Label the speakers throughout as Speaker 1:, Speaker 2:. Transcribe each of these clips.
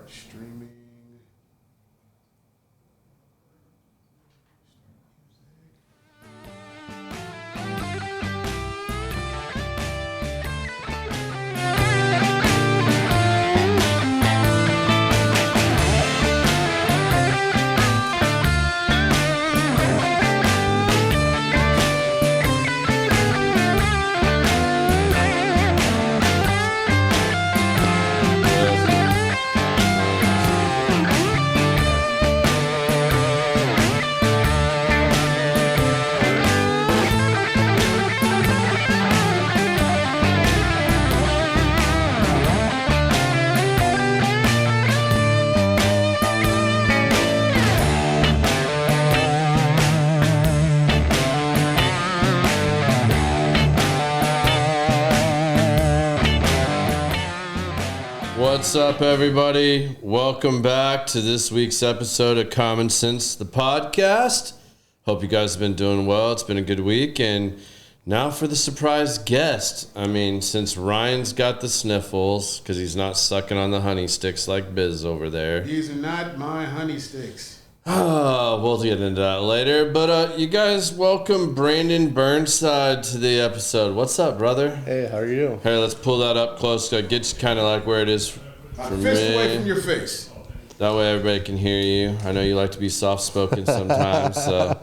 Speaker 1: start streaming.
Speaker 2: What's up, everybody? Welcome back to this week's episode of Common Sense, the podcast. Hope you guys have been doing well. It's been a good week. And now for the surprise guest. I mean, since Ryan's got the sniffles, because he's not sucking on the honey sticks like Biz over there.
Speaker 1: These are not my honey sticks.
Speaker 2: Oh, we'll get into that later. But you guys, welcome Brandon Burnside to the episode. What's up, brother?
Speaker 3: Hey, how are you?
Speaker 2: Hey, let's pull that up close to get you kind of like where it is from
Speaker 1: fist
Speaker 2: me.
Speaker 1: away from your face.
Speaker 2: That way everybody can hear you. I know you like to be soft-spoken sometimes. So,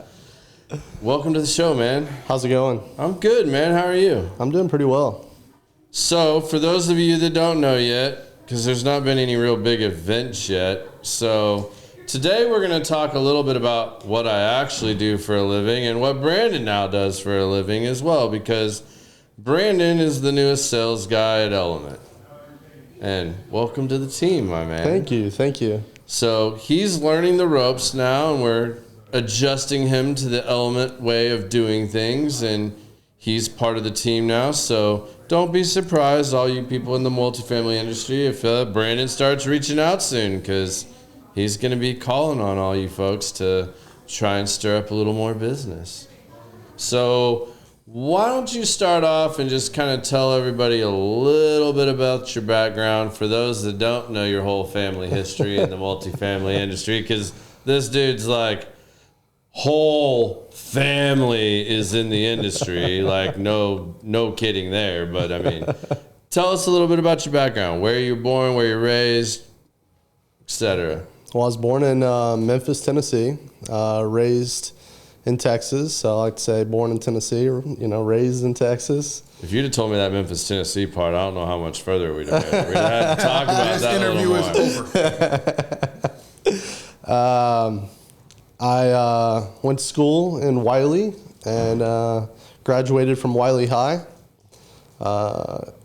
Speaker 2: welcome to the show, man.
Speaker 3: How's it going?
Speaker 2: I'm good, man. How are you?
Speaker 3: I'm doing pretty well.
Speaker 2: So, for those of you that don't know yet, because there's not been any real big events yet, so today we're going to talk a little bit about what I actually do for a living and what Brandon now does for a living as well, because Brandon is the newest sales guy at Element. And welcome to the team, my man.
Speaker 3: Thank you.
Speaker 2: So he's learning the ropes now, and we're adjusting him to the Element way of doing things, and he's part of the team now. So don't be surprised, all you people in the multifamily industry, if Brandon starts reaching out soon, because he's going to be calling on all you folks to try and stir up a little more business. So why don't you start off and just kind of tell everybody a little bit about your background for those that don't know your whole family history in the multifamily industry, because this dude's like whole family is in the industry. Like no kidding there. But I mean, tell us a little bit about your background, where you were born, where you're raised, etc.
Speaker 3: Well, I was born in Memphis, Tennessee, raised in Texas. So I like to say born in Tennessee, raised in Texas.
Speaker 2: If you'd have told me that Memphis, Tennessee part, I don't know how much further we'd have been. We'd have to talk about
Speaker 1: This
Speaker 2: that
Speaker 1: interview
Speaker 2: a little more.
Speaker 1: is over.
Speaker 3: I went to school in Wiley and graduated from Wiley High.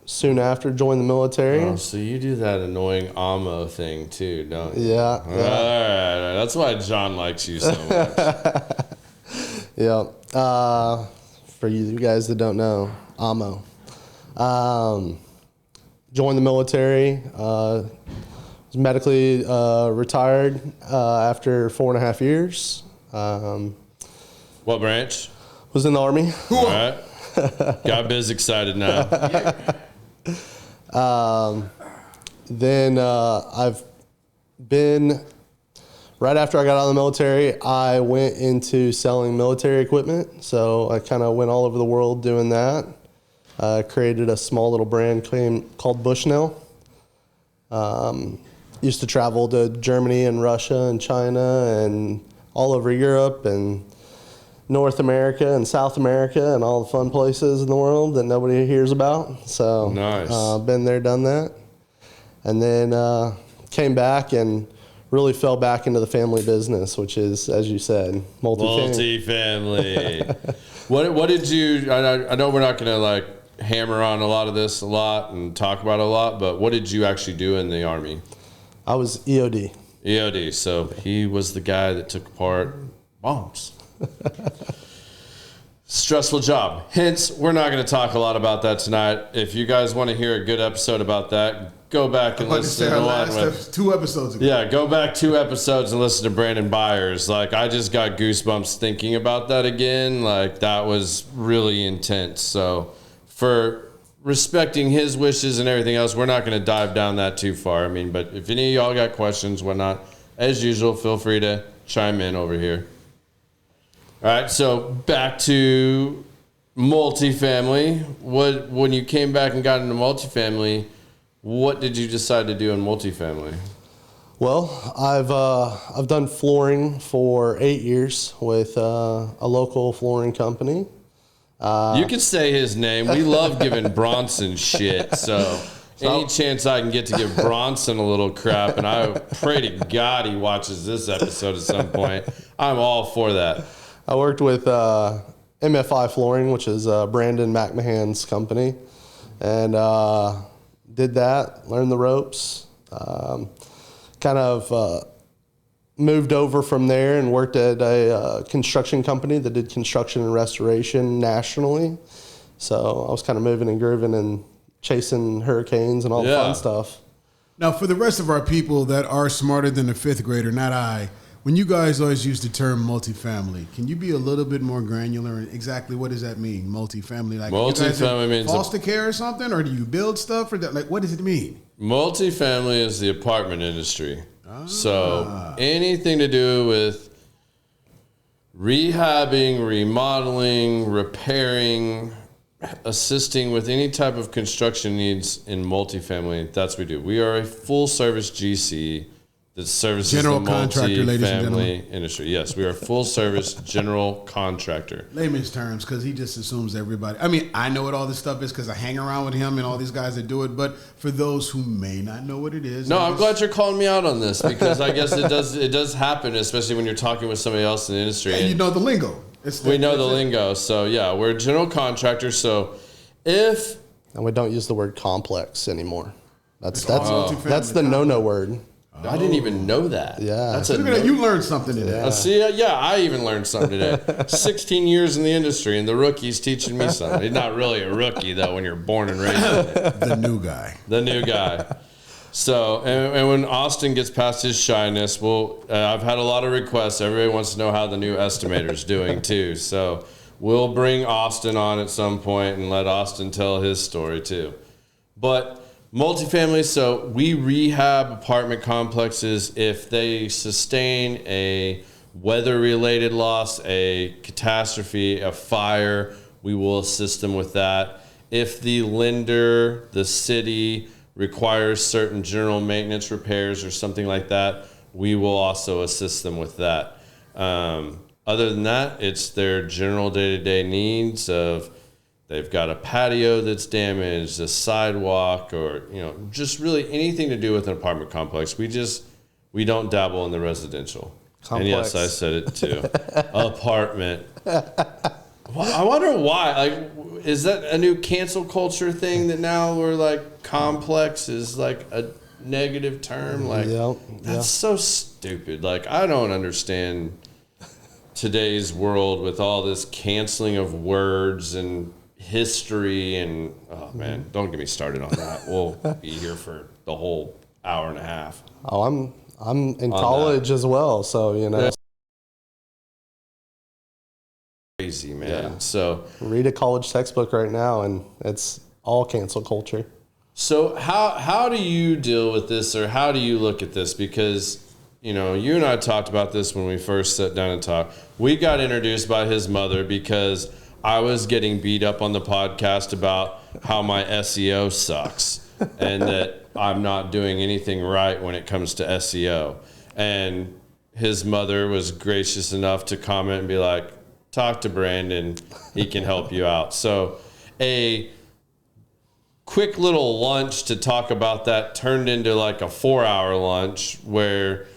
Speaker 3: Soon after, joined the military.
Speaker 2: Oh, so you do that annoying AMO thing too, don't you?
Speaker 3: Yeah.
Speaker 2: All right. That's why John likes you so much.
Speaker 3: Yeah. For you guys that don't know, AMO. Joined the military. Was medically retired after 4.5 years.
Speaker 2: What branch?
Speaker 3: Was in the Army.
Speaker 2: All right. Got Biz excited now.
Speaker 3: Then I've been, right after I got out of the military, I went into selling military equipment. So I kind of went all over the world doing that. Created a small little brand called Bushnell. Used to travel to Germany and Russia and China and all over Europe and North America and South America and all the fun places in the world that nobody hears about. So
Speaker 2: nice.
Speaker 3: Been there, done that. And then came back and really fell back into the family business, which is, as you said, multifamily.
Speaker 2: What did you, I know we're not going to like hammer on a lot of this a lot and talk about it a lot, but what did you actually do in the Army?
Speaker 3: I was EOD.
Speaker 2: EOD, so he was the guy that took apart bombs. Stressful job. Hence, we're not going to talk a lot about that tonight. If you guys want to hear a good episode about that, go back and listen to the one with
Speaker 1: 2 episodes ago.
Speaker 2: Yeah, go back 2 episodes and listen to Brandon Byers. Like, I just got goosebumps thinking about that again. Like, that was really intense. So, for respecting his wishes and everything else, we're not going to dive down that too far. I mean, but if any of y'all got questions, whatnot, as usual, feel free to chime in over here. All right, so back to multifamily. When you came back and got into multifamily, what did you decide to do in multifamily?
Speaker 3: Well, I've done flooring for 8 years with a local flooring company.
Speaker 2: You can say his name. We love giving Bronson shit. So any chance I can get to give Bronson a little crap, and I pray to God he watches this episode at some point, I'm all for that.
Speaker 3: I worked with MFI Flooring, which is Brandon McMahon's company, and did that, learned the ropes, kind of moved over from there and worked at a construction company that did construction and restoration nationally. So I was kind of moving and grooving and chasing hurricanes and all the fun stuff.
Speaker 1: Now, for the rest of our people that are smarter than a fifth grader, not I, when you guys always use the term multifamily, can you be a little bit more granular? And exactly what does that mean, multifamily? Like
Speaker 2: Multifamily means
Speaker 1: foster care or something, or do you build stuff, or that? Like, what does it mean?
Speaker 2: Multifamily is the apartment industry. So anything to do with rehabbing, remodeling, repairing, assisting with any type of construction needs in multifamily, that's what we do. We are a full-service GC that services
Speaker 1: general
Speaker 2: the
Speaker 1: contractor, ladies and
Speaker 2: multifamily
Speaker 1: gentlemen.
Speaker 2: industry. Yes, we are a full-service general contractor.
Speaker 1: Layman's terms, because he just assumes everybody. I mean, I know what all this stuff is because I hang around with him and all these guys that do it. But for those who may not know what it is,
Speaker 2: no, I'm glad you're calling me out on this because I guess it does happen, especially when you're talking with somebody else in the industry.
Speaker 1: And you know the lingo.
Speaker 2: We know the lingo. So yeah, we're a general contractor. So and
Speaker 3: we don't use the word complex anymore. That's
Speaker 1: multifamily
Speaker 3: the no word.
Speaker 2: I didn't even know that.
Speaker 3: Yeah.
Speaker 2: That's
Speaker 1: Look at that. You learned something today.
Speaker 2: I even learned something today. 16 years in the industry, and the rookie's teaching me something. He's not really a rookie, though, when you're born and raised in it.
Speaker 1: The new guy.
Speaker 2: The new guy. So, and when Austin gets past his shyness, I've had a lot of requests. Everybody wants to know how the new estimator's doing, too. So we'll bring Austin on at some point and let Austin tell his story, too. But multifamily, so we rehab apartment complexes if they sustain a weather-related loss, a catastrophe, a fire. We will assist them with that. If the lender, the city, requires certain general maintenance repairs or something like that, we will also assist them with that. Other than that, it's their general day-to-day needs of they've got a patio that's damaged, a sidewalk, or just really anything to do with an apartment complex. We don't dabble in the residential. Complex. And yes, I said it too. Apartment. I wonder why. Like, is that a new cancel culture thing that now we're like complex is like a negative term? Like, that's so stupid. Like, I don't understand today's world with all this canceling of words and history and man, don't get me started on that. We'll be here for the whole hour and a half.
Speaker 3: Oh, I'm in college as well, so
Speaker 2: crazy, man. Yeah. So
Speaker 3: read a college textbook right now and it's all cancel culture.
Speaker 2: So how do you deal with this, or how do you look at this? Because you and I talked about this when we first sat down and talked. We got introduced by his mother because I was getting beat up on the podcast about how my SEO sucks and that I'm not doing anything right when it comes to SEO. And his mother was gracious enough to comment and be like, talk to Brandon, he can help you out. So a quick little lunch to talk about that turned into like a 4-hour lunch where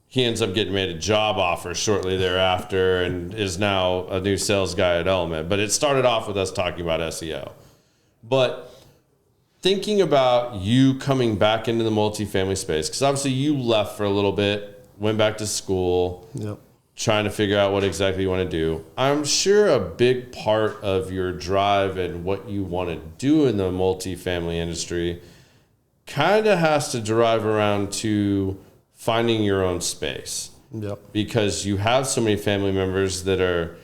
Speaker 2: he ends up getting made a job offer shortly thereafter and is now a new sales guy at Element. But it started off with us talking about SEO. But thinking about you coming back into the multifamily space, because obviously you left for a little bit, went back to school, trying to figure out what exactly you want to do. I'm sure a big part of your drive and what you want to do in the multifamily industry kind of has to drive around to finding your own space. Because you have so many family members that are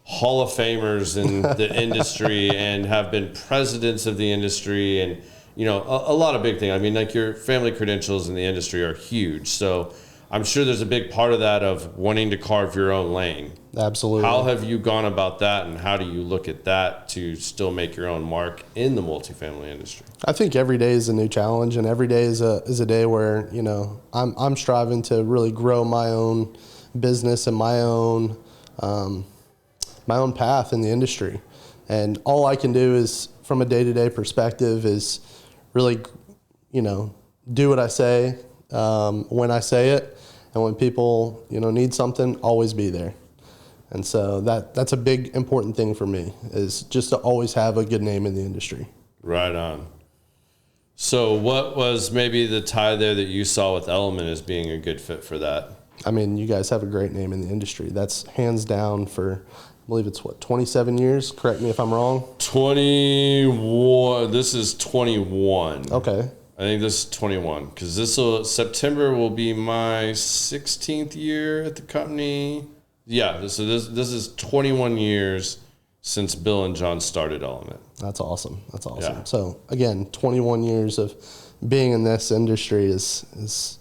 Speaker 2: Hall of Famers in the industry and have been presidents of the industry, and a lot of big things. I mean, like, your family credentials in the industry are huge. So I'm sure there's a big part of that of wanting to carve your own lane.
Speaker 3: Absolutely.
Speaker 2: How have you gone about that, and how do you look at that to still make your own mark in the multifamily industry?
Speaker 3: I think every day is a new challenge, and every day is a day where I'm striving to really grow my own business and my own path in the industry. And all I can do is, from a day-to-day perspective, is really do what I say when I say it, and when people need something, always be there. And so that's a big important thing for me, is just to always have a good name in the industry.
Speaker 2: Right on. So what was maybe the tie there that you saw with Element as being a good fit for that?
Speaker 3: I mean, you guys have a great name in the industry. That's hands down for, I believe it's 27 years? Correct me if I'm wrong.
Speaker 2: 21. This is 21.
Speaker 3: Okay.
Speaker 2: I think this is 21, because September will be my 16th year at the company. Yeah, this is 21 years since Bill and John started Element.
Speaker 3: That's awesome.
Speaker 2: Yeah.
Speaker 3: So again, 21 years of being in this industry is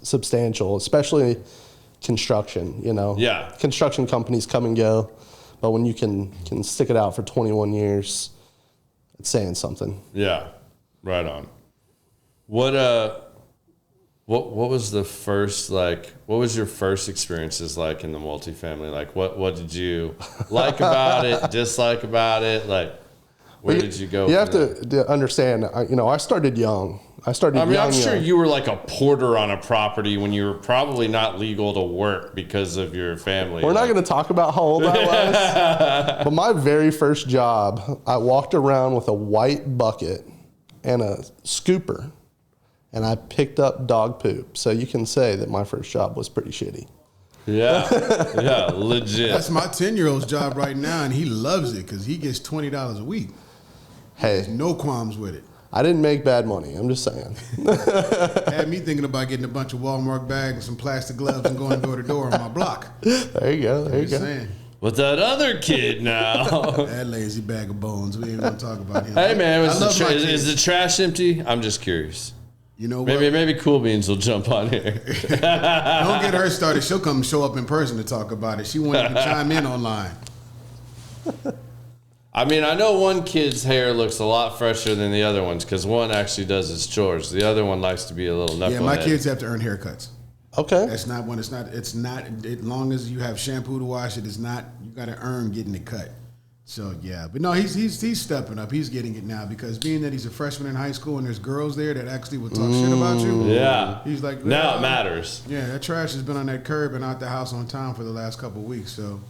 Speaker 3: substantial, especially construction.
Speaker 2: Yeah.
Speaker 3: Construction companies come and go, but when you can stick it out for 21 years, it's saying something.
Speaker 2: Yeah, right on. What was the first, what was your first experiences like in the multifamily? Like, what did you like about it, dislike about it? Like, where did you go?
Speaker 3: You have to understand, I started young. I'm sure
Speaker 2: you were like a porter on a property when you were probably not legal to work because of your family.
Speaker 3: We're not going to talk about how old I was, but my very first job, I walked around with a white bucket and a scooper, and I picked up dog poop. So you can say that my first job was pretty shitty.
Speaker 2: Yeah, legit.
Speaker 1: That's my 10-year-old's job right now, and he loves it because he gets $20 a week.
Speaker 3: Hey,
Speaker 1: No qualms with it.
Speaker 3: I didn't make bad money. I'm just saying.
Speaker 1: Had me thinking about getting a bunch of Walmart bags and some plastic gloves and going door to door on my block.
Speaker 3: There you go. There you go.
Speaker 1: Saying.
Speaker 2: With that other kid now.
Speaker 1: That lazy bag of bones. We ain't gonna talk about him.
Speaker 2: Hey man,
Speaker 1: I love my
Speaker 2: is
Speaker 1: kids.
Speaker 2: the trash empty? I'm just curious.
Speaker 1: You know what?
Speaker 2: Maybe Cool Beans will jump on here.
Speaker 1: Don't get her started. She'll come show up in person to talk about it. She won't even chime in online.
Speaker 2: I mean, I know one kid's hair looks a lot fresher than the other one's because one actually does his chores. The other one likes to be a little knucklehead.
Speaker 1: Yeah, my kids have to earn haircuts.
Speaker 3: Okay.
Speaker 1: That's not when it's not. As long as you have shampoo to wash it, it's not. You got to earn getting it cut. So yeah, but no, he's stepping up. He's getting it now because being that he's a freshman in high school and there's girls there that actually will talk shit about you.
Speaker 2: Yeah.
Speaker 1: He's like,
Speaker 2: now it matters.
Speaker 1: Yeah, that trash has been on that curb and out the house on time for the last couple of weeks. So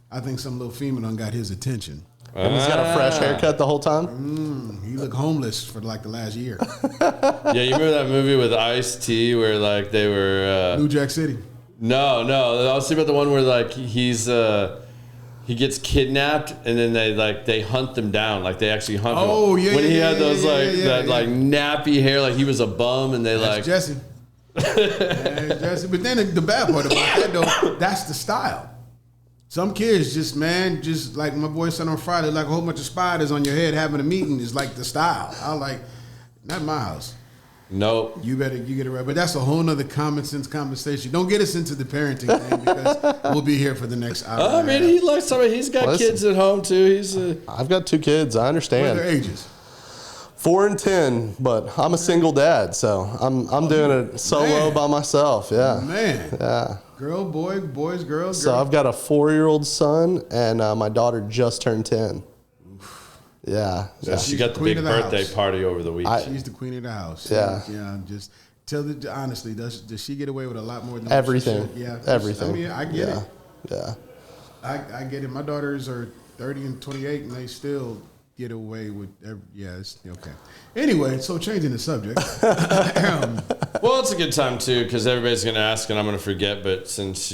Speaker 1: I think some little female done got his attention.
Speaker 3: And he's got a fresh haircut the whole time?
Speaker 1: He looked homeless for like the last year.
Speaker 2: Yeah, you remember that movie with Ice-T where like they were
Speaker 1: New Jack City.
Speaker 2: No, I was thinking about the one where like he gets kidnapped and then they hunt them down, like they actually hunt him.
Speaker 1: Oh yeah,
Speaker 2: when he
Speaker 1: yeah,
Speaker 2: had those
Speaker 1: yeah,
Speaker 2: like nappy hair, like he was a bum, and they
Speaker 1: That's Jesse. That's Jesse. But then the bad part about that though, that's the style. Some kids just like my boy said on Friday, like a whole bunch of spiders on your head having a meeting is like the style. I like, not my house.
Speaker 2: Nope.
Speaker 1: You get it right. But that's a whole nother common sense conversation. Don't get us into the parenting thing because we'll be here for the next hour.
Speaker 2: I mean, he likes somebody. He's got kids at home too.
Speaker 3: I've got 2 kids. I understand.
Speaker 1: What are their ages?
Speaker 3: 4 and 10, but I'm a single dad, so I'm doing it solo by myself. Yeah.
Speaker 1: Man.
Speaker 3: Yeah.
Speaker 1: Girl, boy, boys, girls.
Speaker 3: So I've got a 4-year-old son, and my daughter just turned 10. Yeah.
Speaker 2: So she got the big birthday party over the weekend.
Speaker 1: She's the queen of the house.
Speaker 3: Yeah.
Speaker 1: Yeah. Just tell the honestly, does she get away with a lot more than
Speaker 3: everything?
Speaker 1: She should? Yeah.
Speaker 3: Everything.
Speaker 1: I mean, I get it.
Speaker 3: Yeah.
Speaker 1: I get it. My daughters are 30 and 28, and they still get away with it's okay. Anyway, so changing the subject.
Speaker 2: Well, it's a good time too because everybody's going to ask and I'm going to forget. But since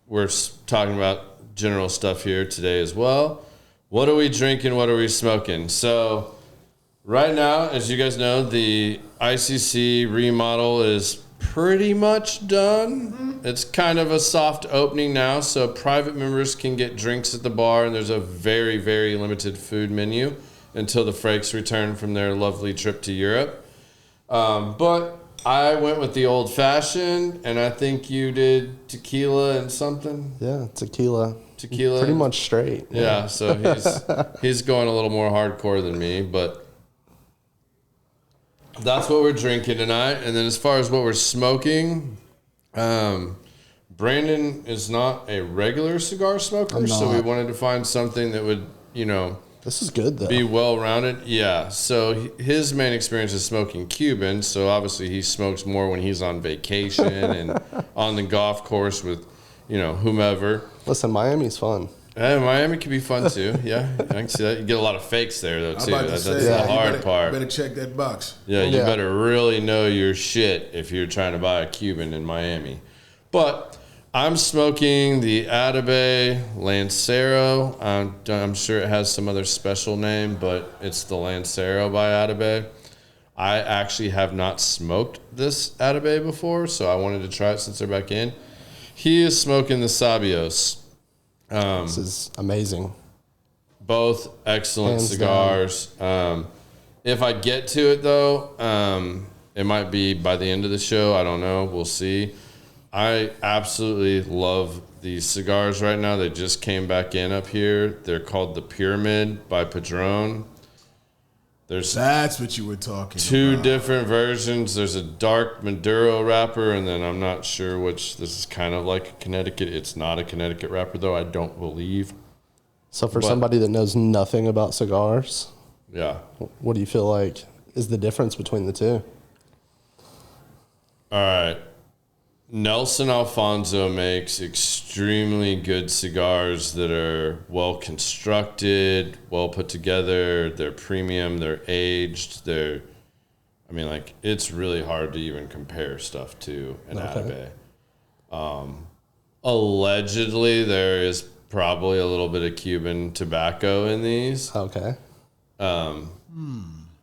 Speaker 2: we're talking about general stuff here today as well, what are we drinking? What are we smoking? So right now, as you guys know, the ICC remodel is pretty much done. It's kind of a soft opening now, so private members can get drinks at the bar, and there's a very, very limited food menu until the Frakes return from their lovely trip to Europe. But I went with the old fashioned, and I think you did tequila and something.
Speaker 3: Yeah, tequila.
Speaker 2: Pretty
Speaker 3: much straight.
Speaker 2: Yeah, so he's going a little more hardcore than me, but that's what we're drinking tonight. And then as far as what we're smoking, Brandon is not a regular cigar smoker, so we wanted to find something that would,
Speaker 3: This is good, though.
Speaker 2: be well-rounded. Yeah, so his main experience is smoking Cuban, so obviously he smokes more when he's on vacation and on the golf course with, whomever.
Speaker 3: Listen, Miami's fun.
Speaker 2: Miami can be fun, too. Yeah, I can see that. You get a lot of fakes there, though, too. That's the hard part.
Speaker 1: Better check that box.
Speaker 2: Yeah, you better really know your shit if you're trying to buy a Cuban in Miami. But I'm smoking the Adabay Lancero. I'm sure it has some other special name, but it's the Lancero by Adabay. I actually have not smoked this Adabay before, so I wanted to try it since they're back in. He is smoking the Sabios.
Speaker 3: This is amazing.
Speaker 2: Both excellent
Speaker 3: Hands
Speaker 2: cigars. If I get to it, though, it might be by the end of the show. I don't know. We'll see. I absolutely love these cigars right now. They just came back in up here. They're called the Pyramid by Padron.
Speaker 1: That's what you were talking
Speaker 2: two
Speaker 1: about.
Speaker 2: different versions. There's a dark Maduro wrapper, and then I'm not sure which. This is kind of like a Connecticut. It's not a Connecticut wrapper, though, I don't believe.
Speaker 3: So for somebody that knows nothing about cigars,
Speaker 2: yeah,
Speaker 3: what do you feel like is the difference between the two?
Speaker 2: All right. Nelson Alfonso makes extremely good cigars that are well constructed, well put together. They're premium, they're aged, it's really hard to even compare stuff to an Adabay. Allegedly, there is probably a little bit of Cuban tobacco in these.
Speaker 3: Okay.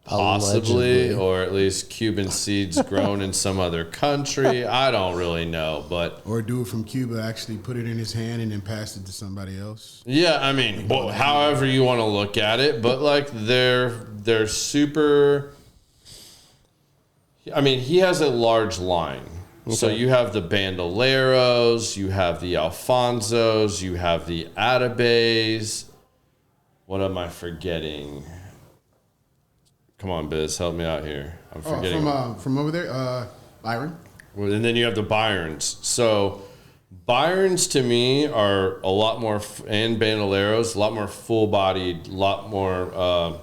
Speaker 2: Possibly, or at least Cuban seeds grown in some other country. I don't really know, but...
Speaker 1: Or a dude from Cuba actually put it in his hand and then passed it to somebody else.
Speaker 2: Yeah, however you want to look at it, but, they're super... he has a large line. Okay. So you have the Bandoleros, you have the Alfonsos, you have the Adabays. What am I forgetting? Come on, Biz, help me out here. I'm forgetting.
Speaker 1: From over there, Byron.
Speaker 2: And then you have the Byrons. So Byrons to me are a lot more, and Bandoleros, a lot more full-bodied, a lot more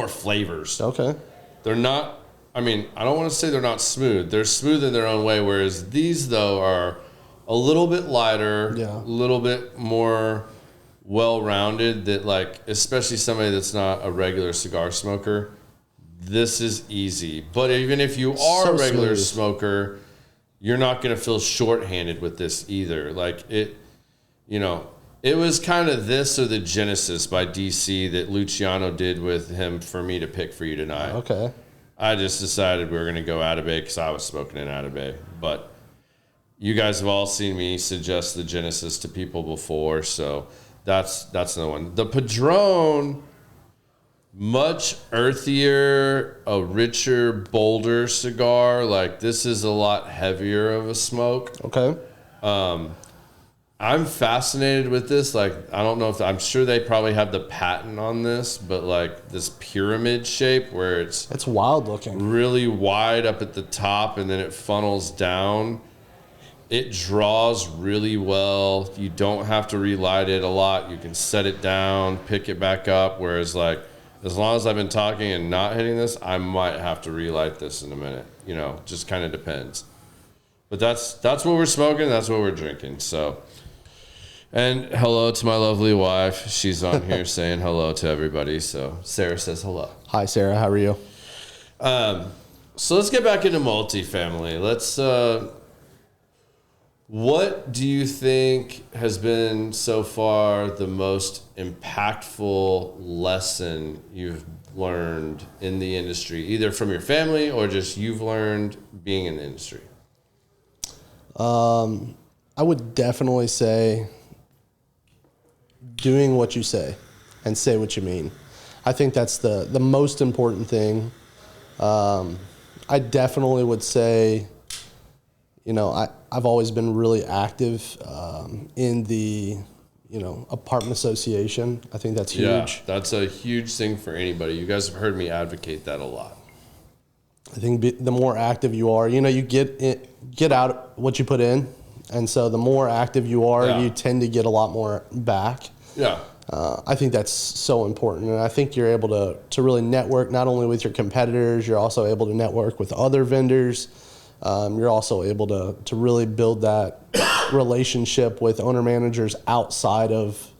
Speaker 2: flavors.
Speaker 3: Okay.
Speaker 2: They're not. I don't want to say they're not smooth. They're smooth in their own way. Whereas these though are a little bit lighter, a little bit more well-rounded, that especially somebody that's not a regular cigar smoker, this is easy. But even if you are a regular smoker, you're not going to feel shorthanded with this either. It was kind of this or the Genesis by DC that Luciano did with him for me to pick for you tonight.
Speaker 3: Okay.
Speaker 2: I just decided we were going to go Adabay because I was smoking an Adabay, but you guys have all seen me suggest the Genesis to people before, so that's another one. The Padron, much earthier, a richer, bolder cigar. This is a lot heavier of a smoke.
Speaker 3: Okay.
Speaker 2: I'm fascinated with this. I don't know if I'm sure they probably have the patent on this, but this pyramid shape where
Speaker 3: it's wild looking,
Speaker 2: really wide up at the top, and then it funnels down. It draws really well. You don't have to relight it a lot. You can set it down, pick it back up. Whereas, as long as I've been talking and not hitting this, I might have to relight this in a minute. Just kind of depends. But that's what we're smoking. That's what we're drinking. So, and hello to my lovely wife. She's on here saying hello to everybody. So Sarah says hello.
Speaker 3: Hi, Sarah. How are you?
Speaker 2: So let's get back into multifamily. Let's. What do you think has been so far the most impactful lesson you've learned in the industry, either from your family or just you've learned being in the industry?
Speaker 3: I would definitely say doing what you say and say what you mean. I think that's the most important thing. I definitely would say, I've always been really active in the, apartment association. I think that's huge.
Speaker 2: Yeah, that's a huge thing for anybody. You guys have heard me advocate that a lot.
Speaker 3: I think the more active you are, you get out what you put in. And so the more active you are, you tend to get a lot more back.
Speaker 2: Yeah.
Speaker 3: I think that's so important. And I think you're able to really network not only with your competitors, you're also able to network with other vendors. You're also able to really build that relationship with owner managers outside of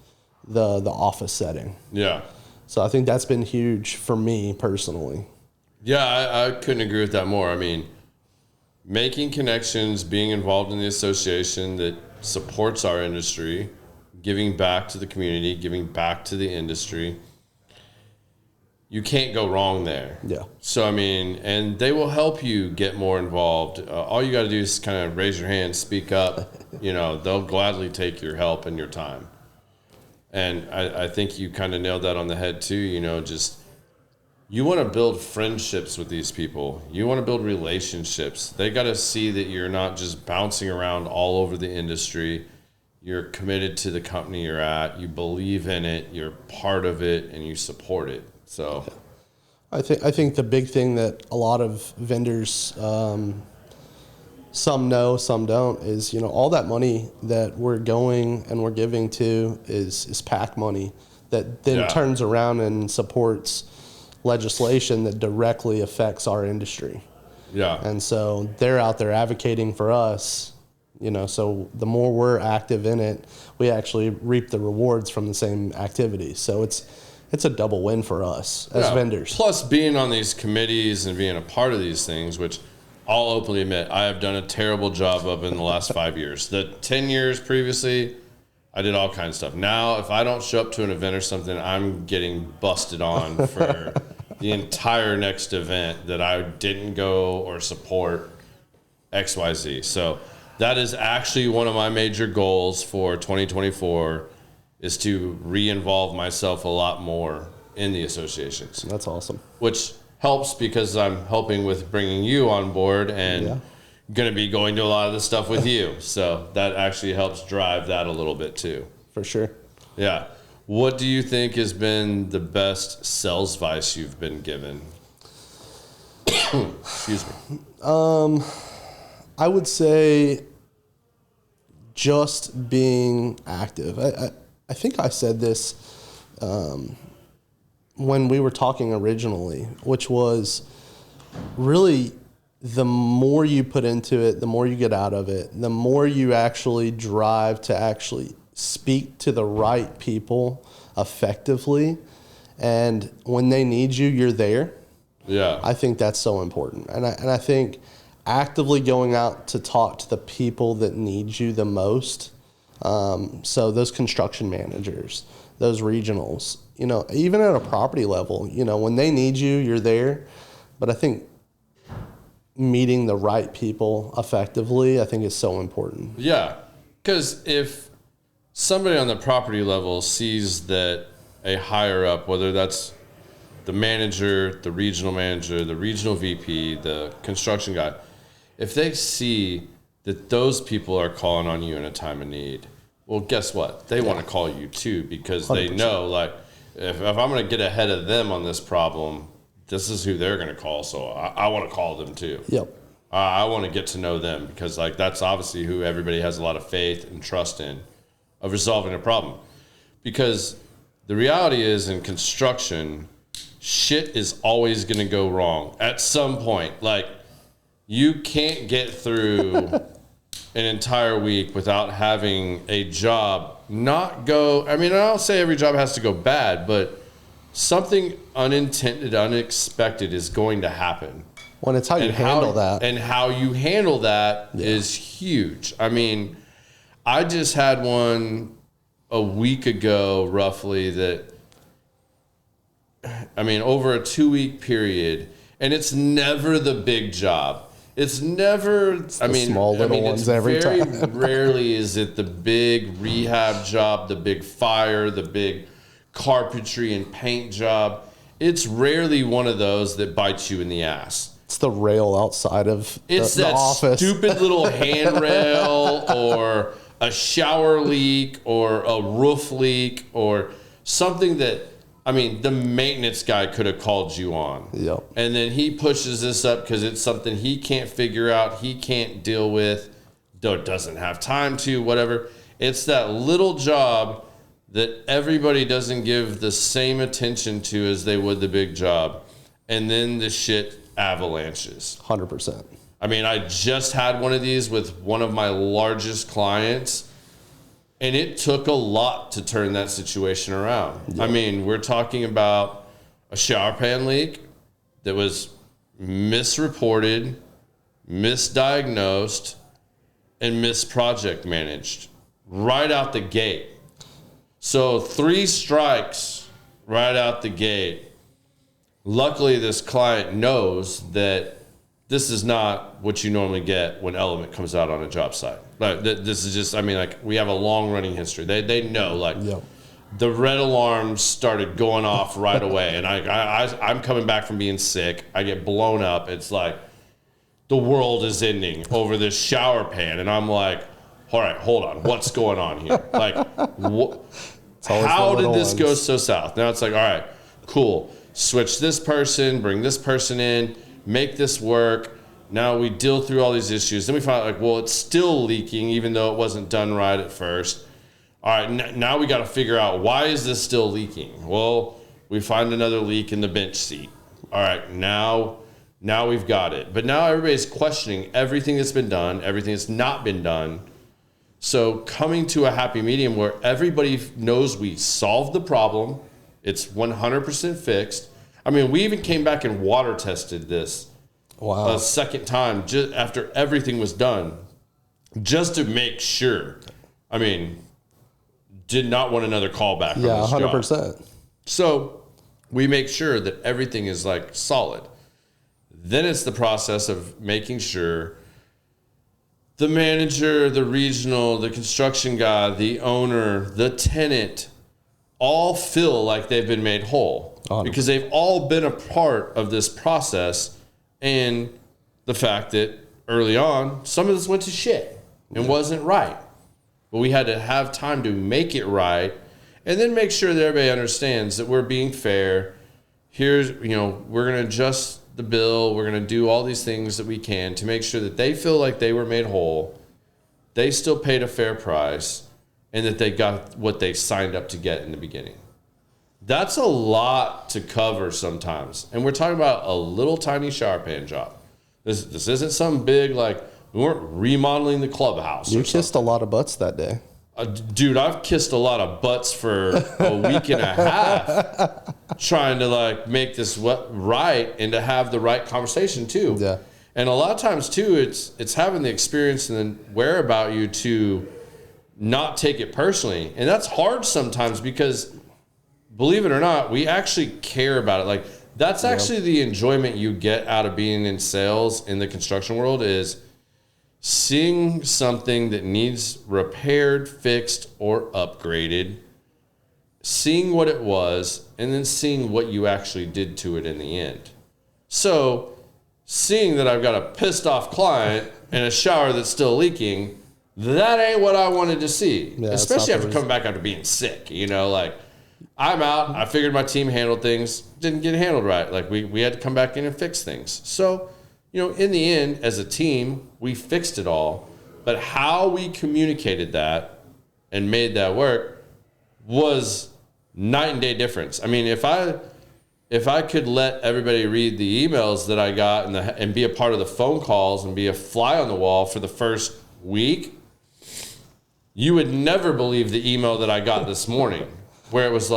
Speaker 3: the office setting.
Speaker 2: Yeah.
Speaker 3: So I think that's been huge for me personally.
Speaker 2: Yeah, I couldn't agree with that more. I mean, making connections, being involved in the association that supports our industry, giving back to the community, giving back to the industry, you can't go wrong there.
Speaker 3: Yeah.
Speaker 2: So, I mean, and they will help you get more involved. All you got to do is kind of raise your hand, speak up. They'll gladly take your help and your time. And I think you kind of nailed that on the head too. Just you want to build friendships with these people. You want to build relationships. They got to see that you're not just bouncing around all over the industry. You're committed to the company you're at. You believe in it. You're part of it, and you support it. So,
Speaker 3: I think the big thing that a lot of vendors, some know, some don't, is all that money that we're going and we're giving to is PAC money that then turns around and supports legislation that directly affects our industry.
Speaker 2: Yeah.
Speaker 3: And so they're out there advocating for us. So the more we're active in it, we actually reap the rewards from the same activity. So it's a double win for us as vendors.
Speaker 2: Plus being on these committees and being a part of these things, which I'll openly admit I have done a terrible job of in the last 5 years. The 10 years previously, I did all kinds of stuff. Now, if I don't show up to an event or something, I'm getting busted on for the entire next event that I didn't go or support XYZ. So that is actually one of my major goals for 2024 is to re-involve myself a lot more in the associations.
Speaker 3: That's awesome.
Speaker 2: Which helps because I'm helping with bringing you on board and going to be going to a lot of the stuff with you. So that actually helps drive that a little bit too.
Speaker 3: For sure.
Speaker 2: Yeah. What do you think has been the best sales advice you've been given? Excuse me.
Speaker 3: I would say just being active. I think I said this when we were talking originally, which was really the more you put into it, the more you get out of it, the more you actually drive to actually speak to the right people effectively. And when they need you, you're there.
Speaker 2: Yeah.
Speaker 3: I think that's so important. And I think actively going out to talk to the people that need you the most. So those construction managers, those regionals, even at a property level, when they need you, you're there. But I think meeting the right people effectively, I think is so important.
Speaker 2: Yeah. Because if somebody on the property level sees that a higher up, whether that's the manager, the regional VP, the construction guy, if they see that those people are calling on you in a time of need, well, guess what? They want to call you too because 100%. They know, like, if I'm going to get ahead of them on this problem, this is who they're going to call. So I want to call them too.
Speaker 3: Yep.
Speaker 2: I want to get to know them because, like, that's obviously who everybody has a lot of faith and trust in of resolving a problem. Because the reality is in construction, shit is always going to go wrong at some point. Like, you can't get through an entire week without having a job not go. I mean, I don't say every job has to go bad, but something unintended, unexpected is going to happen.
Speaker 3: Well, it's how you handle that.
Speaker 2: And how you handle that is huge. I mean, I just had one a week ago, roughly, that over a 2-week period, and it's never the big job. It's never,
Speaker 3: small little ones every time.
Speaker 2: Very rarely is it the big rehab job, the big fire, the big carpentry and paint job. It's rarely one of those that bites you in the ass.
Speaker 3: It's the rail outside of the office.
Speaker 2: It's that stupid little handrail or a shower leak or a roof leak or something that, the maintenance guy could have called you on.
Speaker 3: Yep.
Speaker 2: And then he pushes this up because it's something he can't figure out, he can't deal with, doesn't have time to, whatever. It's that little job that everybody doesn't give the same attention to as they would the big job. And then the shit avalanches.
Speaker 3: 100%.
Speaker 2: I just had one of these with one of my largest clients, and it took a lot to turn that situation around. Yep. We're talking about a shower pan leak that was misreported, misdiagnosed, and misproject managed right out the gate. So 3 strikes right out the gate. Luckily, this client knows that this is not what you normally get when element comes out on a job site. Like, this is just, we have a long running history. They know,
Speaker 3: yep.
Speaker 2: The red alarms started going off right away. And I'm coming back from being sick. I get blown up. It's like the world is ending over this shower pan. And I'm like, all right, hold on. What's going on here? How did this go so south? Now it's like, all right, cool. Switch this person, bring this person in, make this work. Now we deal through all these issues. Then we find out, it's still leaking, even though it wasn't done right at first. All right, now we got to figure out, why is this still leaking? Well, we find another leak in the bench seat. All right, now we've got it. But now everybody's questioning everything that's been done, everything that's not been done. So coming to a happy medium where everybody knows we solved the problem, it's 100% fixed. We even came back and water tested this a second time just after everything was done, just to make sure. Did not want another callback.
Speaker 3: Yeah,
Speaker 2: on this
Speaker 3: 100%.
Speaker 2: job. So we make sure that everything is solid. Then it's the process of making sure the manager, the regional, the construction guy, the owner, the tenant, all feel like they've been made whole
Speaker 3: 100%.
Speaker 2: Because they've all been a part of this process, and the fact that early on some of this went to shit and wasn't right, but we had to have time to make it right, and then make sure that everybody understands that we're being fair. Here's, we're going to adjust the bill, we're going to do all these things that we can to make sure that they feel like they were made whole, they still paid a fair price, and that they got what they signed up to get in the beginning. That's a lot to cover sometimes. And we're talking about a little tiny shower pan job. This isn't some big, we weren't remodeling the clubhouse.
Speaker 3: You kissed a lot of butts that day.
Speaker 2: Dude, I've kissed a lot of butts for a week and a half trying to make this right and to have the right conversation too.
Speaker 3: Yeah.
Speaker 2: And a lot of times too, it's having the experience and then where about you to not take it personally. And that's hard sometimes because, believe it or not, we actually care about it. That's actually the enjoyment you get out of being in sales in the construction world, is seeing something that needs repaired, fixed, or upgraded, seeing what it was, and then seeing what you actually did to it in the end. So seeing that I've got a pissed off client and a shower that's still leaking, that ain't what I wanted to see. Yeah, especially after coming back after being sick. I'm out. I figured my team handled things. Didn't get handled right. We had to come back in and fix things. So, in the end, as a team, we fixed it all. But how we communicated that and made that work was night and day difference. If I could let everybody read the emails that I got and be a part of the phone calls and be a fly on the wall for the first week, you would never believe the email that I got this morning, where it was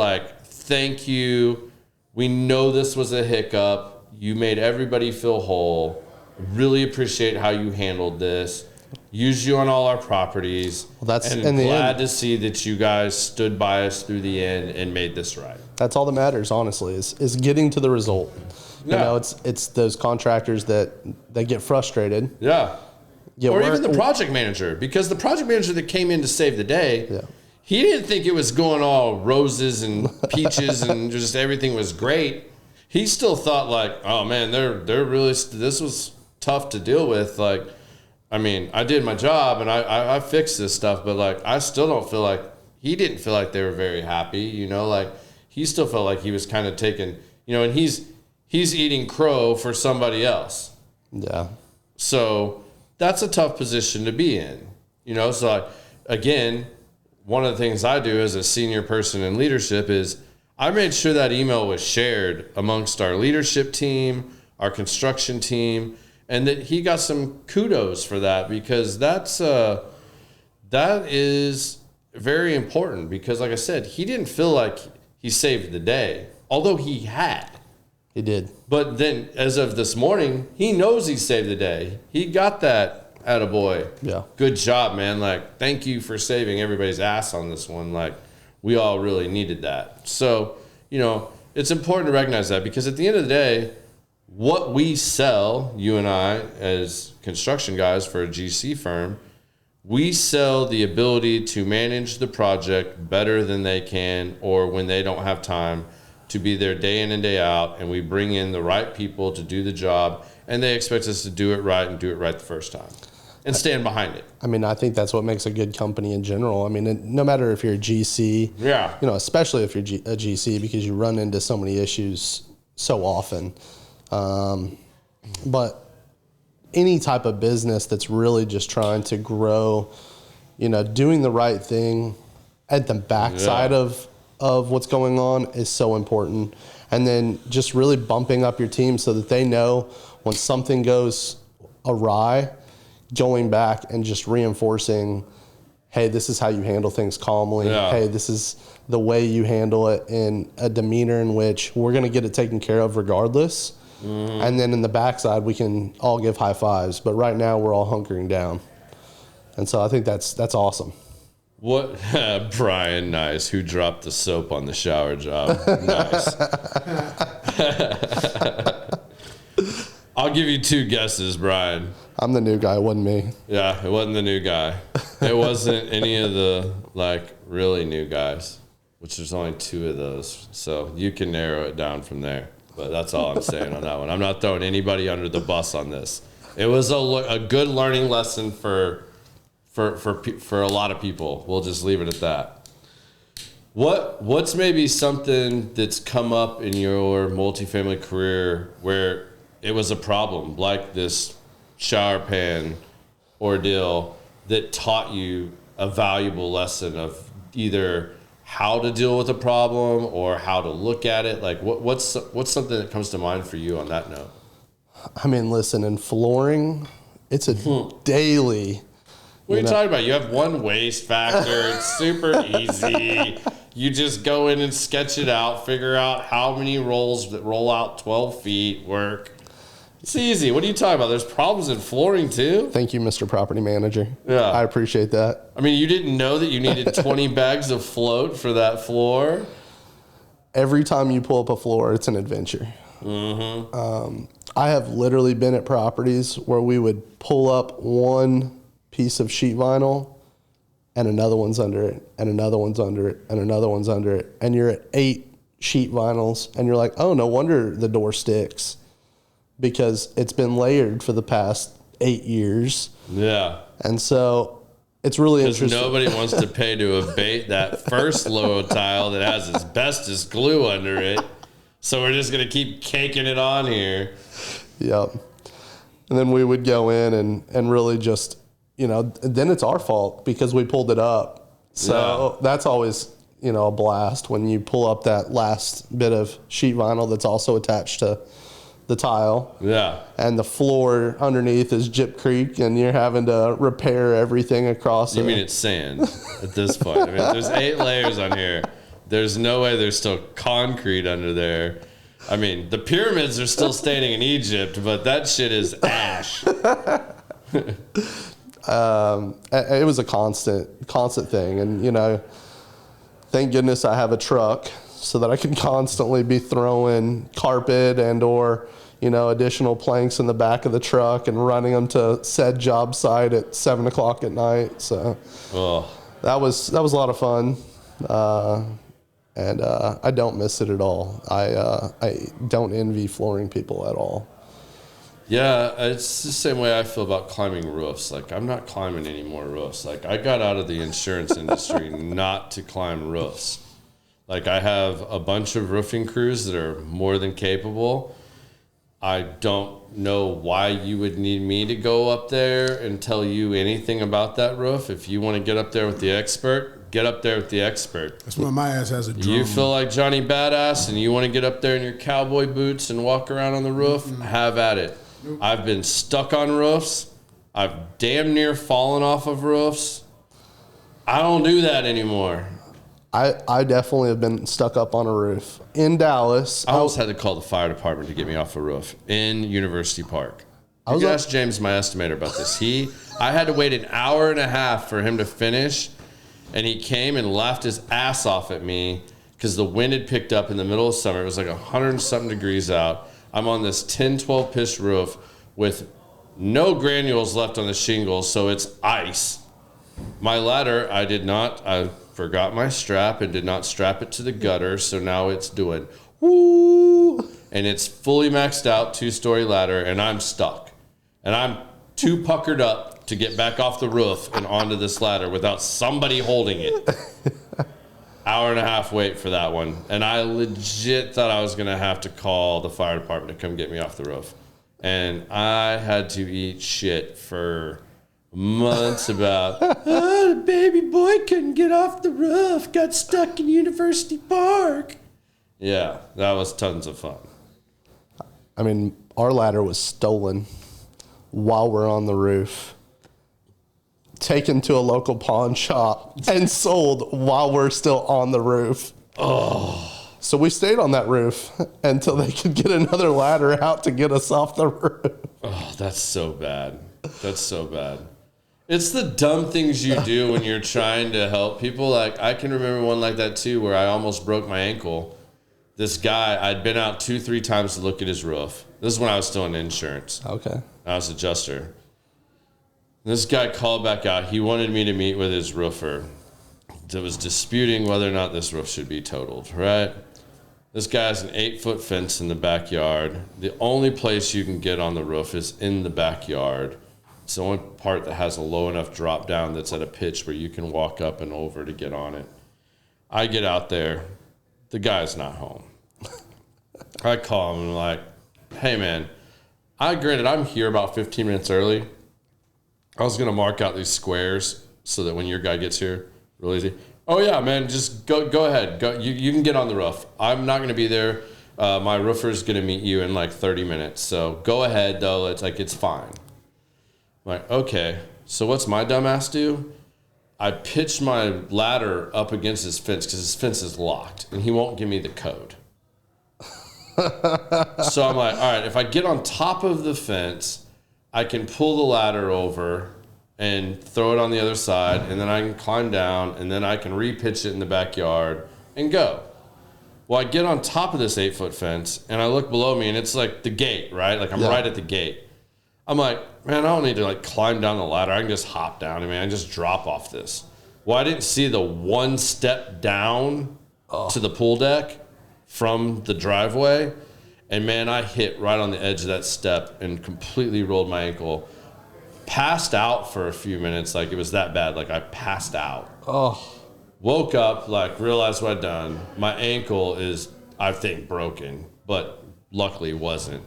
Speaker 2: thank you. We know this was a hiccup. You made everybody feel whole. Really appreciate how you handled this. Use you on all our properties.
Speaker 3: Well, that's
Speaker 2: and glad to see that you guys stood by us through the end and made this right.
Speaker 3: That's all that matters, honestly, is getting to the result.
Speaker 2: Yeah.
Speaker 3: You know, it's those contractors that get frustrated.
Speaker 2: Yeah.
Speaker 3: Get
Speaker 2: Or
Speaker 3: work-
Speaker 2: even the project manager, because the project manager that came in to save the day,
Speaker 3: Yeah.
Speaker 2: he didn't think it was going all roses and peaches and just everything was great. He still thought like, oh man, they're really, this was tough to deal with. Like, I mean, I did my job and I fixed this stuff, but like, I still don't feel like, he didn't feel like they were very happy, you know, like he still felt like he was kind of taking, you know, and he's eating crow for somebody else.
Speaker 3: Yeah.
Speaker 2: So that's a tough position to be in, you know? So like, again, one of the things I do as a senior person in leadership is I made sure that email was shared amongst our leadership team, our construction team, and that he got some kudos for that, because that is very important, because like I said, he didn't feel like he saved the day, although he had.
Speaker 3: He did.
Speaker 2: But then as of this morning, he knows he saved the day. He got that attaboy.
Speaker 3: Yeah.
Speaker 2: Good job, man. Like, thank you for saving everybody's ass on this one. Like, we all really needed that. So, you know, it's important to recognize that, because at the end of the day, what we sell, you and I, as construction guys for a GC firm, we sell the ability to manage the project better than they can, or when they don't have time, to be there day in and day out, and we bring in the right people to do the job, and they expect us to do it right and do it right the first time and stand behind it.
Speaker 3: I mean, I think that's what makes a good company in general. I mean, no matter if you're a GC,
Speaker 2: Yeah.
Speaker 3: you know, especially if you're a GC, because you run into so many issues so often. But any type of business that's really just trying to grow, you know, doing the right thing at the backside of what's going on is so important. And then just really bumping up your team so that they know when something goes awry, going back and just reinforcing, hey, this is how you handle things calmly.
Speaker 2: Yeah.
Speaker 3: Hey, this is the way you handle it, in a demeanor in which we're going to get it taken care of regardless. Mm-hmm. And then in the backside, we can all give high fives. But right now, we're all hunkering down. And so I think that's awesome.
Speaker 2: What, Brian, nice, who dropped the soap on the shower job. Nice. I'll give you two guesses, Brian.
Speaker 3: I'm the new guy, it wasn't me.
Speaker 2: Yeah, it wasn't the new guy. It wasn't any of the, like, really new guys, which there's only two of those. So you can narrow it down from there. But that's all I'm saying on that one. I'm not throwing anybody under the bus on this. It was a good learning lesson for a lot of people. We'll just leave it at that. What's maybe something that's come up in your multifamily career where it was a problem, like this shower pan ordeal, that taught you a valuable lesson of either how to deal with a problem or how to look at it? Like what's something that comes to mind for you on that note?
Speaker 3: I mean, listen, in flooring, it's a daily.
Speaker 2: What are you talking about? You have one waste factor. It's super easy. You just go in and sketch it out, figure out how many rolls that roll out 12 feet work. It's easy. What are you talking about? There's problems in flooring too?
Speaker 3: Thank you, Mr. Property Manager.
Speaker 2: Yeah.
Speaker 3: I appreciate that.
Speaker 2: I mean, you didn't know that you needed 20 bags of float for that floor?
Speaker 3: Every time you pull up a floor, it's an adventure. Mm-hmm. I have literally been at properties where we would pull up one piece of sheet vinyl and another one's under it, and another one's under it, and another one's under it. And you're at 8 sheet vinyls, and you're like, oh, no wonder the door sticks, because it's been layered for the past 8 years.
Speaker 2: Yeah.
Speaker 3: And so it's really interesting.
Speaker 2: Because nobody wants to pay to abate that first low tile that has asbestos glue under it. So we're just going to keep caking it on here.
Speaker 3: Yep. And then we would go in and really just, you know, then it's our fault because we pulled it up. So that's always, you know, a blast when you pull up that last bit of sheet vinyl that's also attached to the tile. Yeah. And the floor underneath is Gypcrete, and you're having to repair everything across it.
Speaker 2: You mean it's sand at this point? I mean, there's 8 layers on here. There's no way there's still concrete under there. I mean, the pyramids are still standing in Egypt, but that shit is ash.
Speaker 3: It was a constant thing. And, you know, thank goodness I have a truck. so that I can constantly be throwing carpet and or, additional planks in the back of the truck and running them to said job site at 7 o'clock at night. So that was a lot of fun. And I don't miss it at all. I don't envy flooring people at all.
Speaker 2: Yeah, it's the same way I feel about climbing roofs. Like, I'm not climbing any more roofs. Like, I got out of the insurance industry not to climb roofs. Like, I have a bunch of roofing crews that are more than capable. I don't know why you would need me to go up there and tell you anything about that roof. If you want to get up there with the expert, get up there with the expert.
Speaker 1: That's why my ass has a drum.
Speaker 2: You feel like Johnny Badass and you want to get up there in your cowboy boots and walk around on the roof, have at it. I've been stuck on roofs. I've damn near fallen off of roofs. I don't do that anymore.
Speaker 3: I definitely have been stuck up on a roof in Dallas.
Speaker 2: I almost had to call the fire department to get me off a roof in University Park. You can ask James, my estimator, about this. I had to wait an hour and a half for him to finish, and he came and laughed his ass off at me because the wind had picked up in the middle of summer. It was like 100-something degrees out. I'm on this 10, 12 pitch roof with no granules left on the shingles, so it's ice. My ladder, I forgot my strap and did not strap it to the gutter, so now it's doing woo, and it's fully maxed out 2-story ladder, and I'm stuck. And I'm too puckered up to get back off the roof and onto this ladder without somebody holding it. Hour and a half wait for that one. And I legit thought I was going to have to call the fire department to come get me off the roof. And I had to eat shit for months about, the baby boy couldn't get off the roof, got stuck in University Park. Yeah, that was tons of fun.
Speaker 3: I mean, our ladder was stolen while we're on the roof, taken to a local pawn shop, and sold while we're still on the roof.
Speaker 2: Oh.
Speaker 3: So we stayed on that roof until they could get another ladder out to get us off the roof.
Speaker 2: Oh, that's so bad. That's so bad. It's the dumb things you do when you're trying to help people. Like, I can remember one like that too, where I almost broke my ankle. This guy, I'd been out 2-3 times to look at his roof. This is when I was still in insurance.
Speaker 3: Okay.
Speaker 2: I was adjuster. This guy called back out. He wanted me to meet with his roofer that was disputing whether or not this roof should be totaled, right? This guy has an 8-foot fence in the backyard. The only place you can get on the roof is in the backyard. It's the only part that has a low enough drop down that's at a pitch where you can walk up and over to get on it. I get out there. The guy's not home. I call him and I'm like, hey, man, granted, I'm here about 15 minutes early. I was going to mark out these squares so that when your guy gets here, real easy. Oh, yeah, man, just go ahead. Go. You can get on the roof. I'm not going to be there. My roofer's going to meet you in like 30 minutes. So go ahead, though. It's fine. I'm like, okay. So what's my dumbass do? I pitched my ladder up against his fence because his fence is locked, and he won't give me the code. So I'm like, all right, if I get on top of the fence, I can pull the ladder over and throw it on the other side, and then I can climb down, and then I can re-pitch it in the backyard and go. Well, I get on top of this 8-foot fence, and I look below me, and it's like the gate, right? Like I'm right at the gate. I'm like, man, I don't need to like climb down the ladder. I can just hop down. I mean, I can just drop off this. Well, I didn't see the one step down to the pool deck from the driveway. And man, I hit right on the edge of that step and completely rolled my ankle. Passed out for a few minutes. Like it was that bad. Like I passed out.
Speaker 3: Oh.
Speaker 2: Woke up, like realized what I'd done. My ankle is, I think, broken, but luckily wasn't.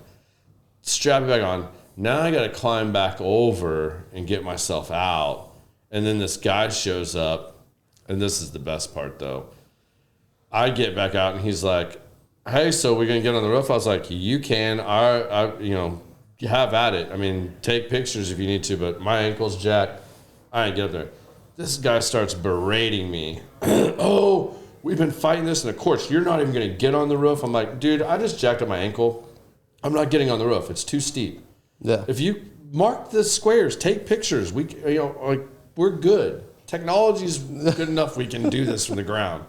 Speaker 2: Strap it back on. Now I got to climb back over and get myself out. And then this guy shows up. And this is the best part, though. I get back out, and he's like, hey, so we're going to get on the roof? I was like, you can. You have at it. I mean, take pictures if you need to, but my ankle's jacked. I ain't get up there. This guy starts berating me. Oh, we've been fighting this, and of course, you're not even going to get on the roof. I'm like, dude, I just jacked up my ankle. I'm not getting on the roof. It's too steep.
Speaker 3: Yeah.
Speaker 2: If you mark the squares, take pictures. We're good. Technology's good enough. We can do this from the ground.